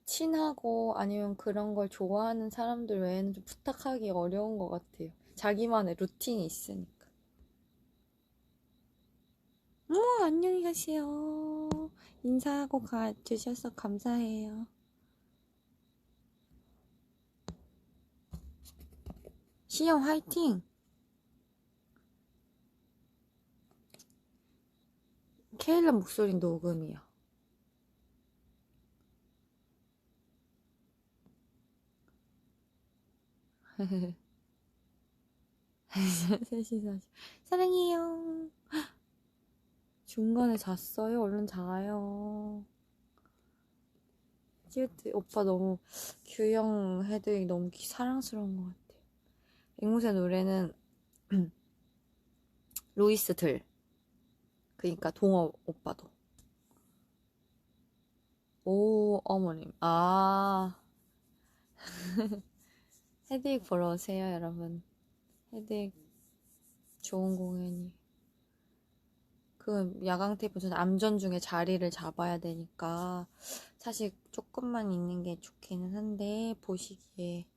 친하고 아니면 그런 걸 좋아하는 사람들 외에는 좀 부탁하기 어려운 것 같아요. 자기만의 루틴이 있으니까. 안녕히 가세요. 인사하고 주셔서 감사해요. 시영 화이팅! 케일라 목소리 녹음이요. 셋이서 사랑해요. 중간에 잤어요? 얼른 자요. 큐트 오빠 너무 규영 헤드윅 너무 사랑스러운 것 같아요. 앵무새 노래는 로이스 들 그니까 동호 오빠도. 오 어머님 헤드윅 보러 오세요 여러분. 헤드윅 좋은 공연이. 그 야광 테이프 전 암전 중에 자리를 잡아야 되니까 사실 조금만 있는 게 좋기는 한데 보시기에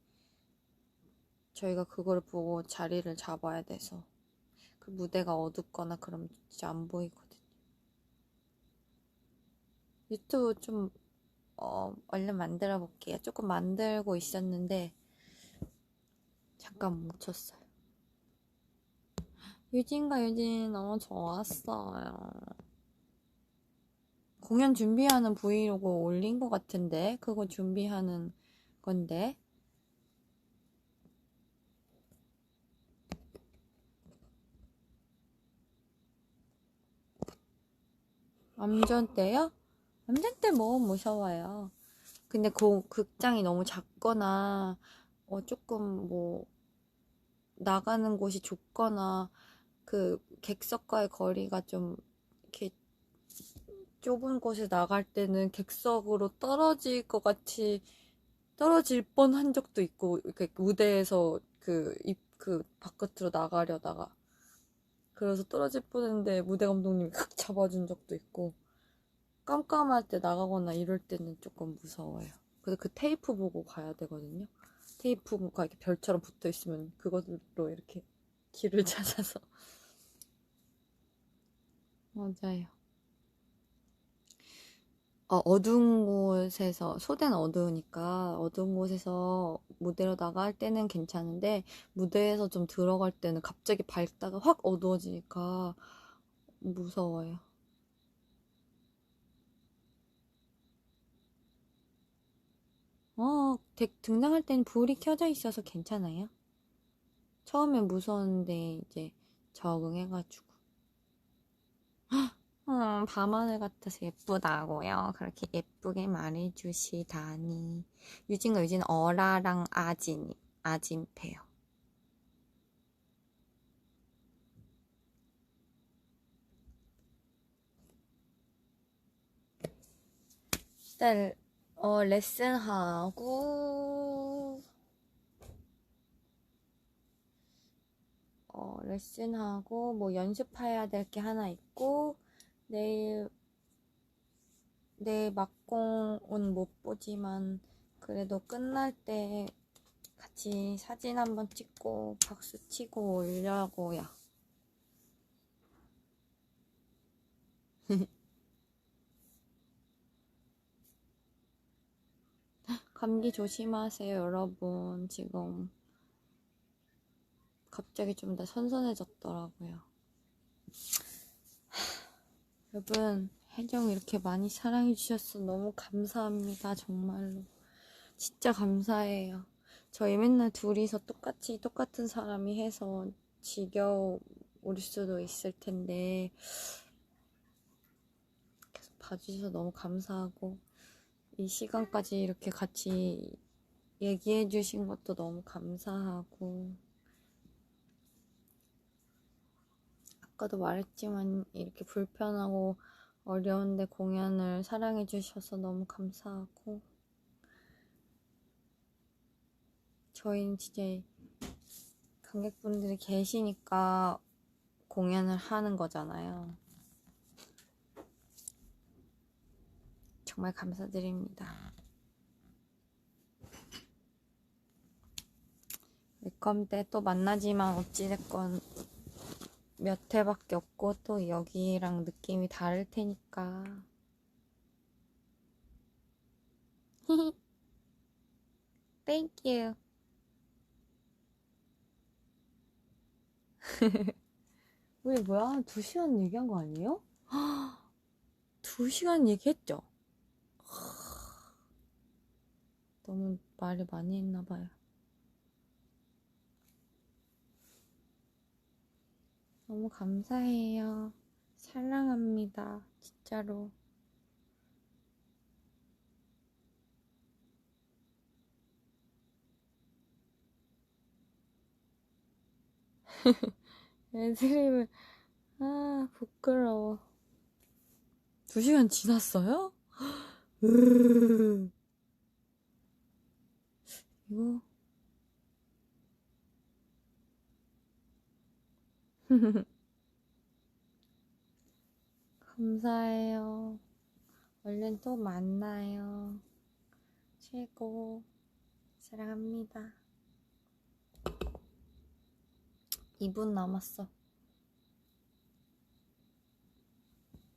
저희가 그걸 보고 자리를 잡아야 돼서 그 무대가 어둡거나 그러면 진짜 안 보이거든요. 유튜브 좀 얼른 만들어 볼게요. 조금 만들고 있었는데 잠깐 멈췄어요. 유진과 유진 너무 좋았어요. 공연 준비하는 브이로그 올린 것 같은데 그거 준비하는 건데 암전 때요? 암전 때 뭐 무서워요. 근데 그 극장이 너무 작거나 조금 뭐 나가는 곳이 좁거나 그 객석과의 거리가 좀 이렇게 좁은 곳에 나갈 때는 객석으로 떨어질 것 같이 떨어질 뻔한 적도 있고 이렇게 무대에서 그 바깥으로 나가려다가 그래서 떨어질 뻔했는데 무대 감독님이 칵 잡아준 적도 있고 깜깜할 때 나가거나 이럴 때는 조금 무서워요. 그래서 그 테이프 보고 가야 되거든요. 테이프가 이렇게 별처럼 붙어 있으면 그것으로 이렇게 길을 찾아서 맞아요. 어두운 곳에서 소대는 어두우니까 어두운 곳에서 무대로 나갈 때는 괜찮은데 무대에서 좀 들어갈 때는 갑자기 밝다가 확 어두워지니까 무서워요. 등장할 때는 불이 켜져 있어서 괜찮아요. 처음엔 무서웠는데 이제 적응해가지고. 밤하늘 같아서 예쁘다고요. 그렇게 예쁘게 말해주시다니. 유진과 유진 어라랑 아진패요. 일단 레슨하고 뭐 연습해야 될 게 하나 있고 내일 막공은 못 보지만 그래도 끝날 때 같이 사진 한번 찍고 박수 치고 오려고요. 감기 조심하세요, 여러분. 지금 갑자기 좀 더 선선해졌더라고요. 여러분, 혜정 이렇게 많이 사랑해주셔서 너무 감사합니다. 정말로. 진짜 감사해요. 저희 맨날 둘이서 똑같은 사람이 해서 지겨울 수도 있을 텐데 계속 봐주셔서 너무 감사하고 이 시간까지 이렇게 같이 얘기해주신 것도 너무 감사하고 아까도 말했지만 이렇게 불편하고 어려운데 공연을 사랑해주셔서 너무 감사하고 저희는 진짜 관객분들이 계시니까 공연을 하는 거잖아요. 정말 감사드립니다. 웰컴 때 또 만나지만 어찌됐건 몇 회밖에 없고 또 여기랑 느낌이 다를 테니까. Thank you. 우리 뭐야? 2시간 얘기한 거 아니에요? 2시간 얘기했죠? 너무 말을 많이 했나 봐요. 너무 감사해요. 사랑합니다. 진짜로. 애드립을, 부끄러워. 2시간 지났어요? 이거. 감사해요. 얼른 또 만나요. 최고. 사랑합니다. 2분 남았어.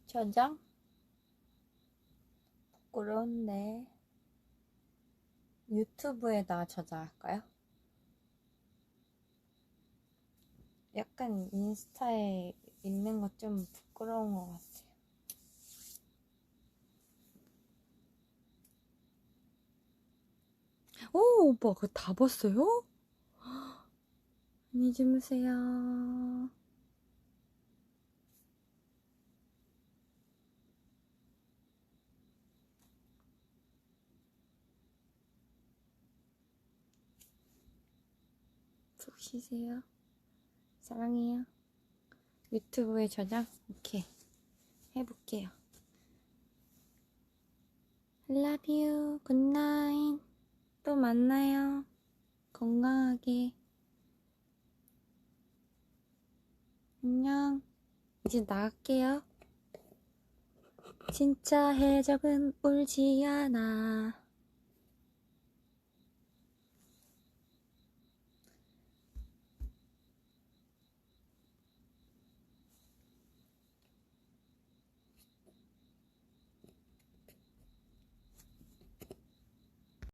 저장? 부끄러운데. 유튜브에다 저장할까요? 약간 인스타에 있는 거 좀 부끄러운 것 같아요. 오, 오빠 그거 다 봤어요? 안녕히 주무세요. 푹 쉬세요. 사랑해요. 유튜브에 저장? 오케이. 해볼게요. I love you. Good night. 또 만나요. 건강하게. 안녕. 이제 나갈게요. 진짜 해적은 울지 않아.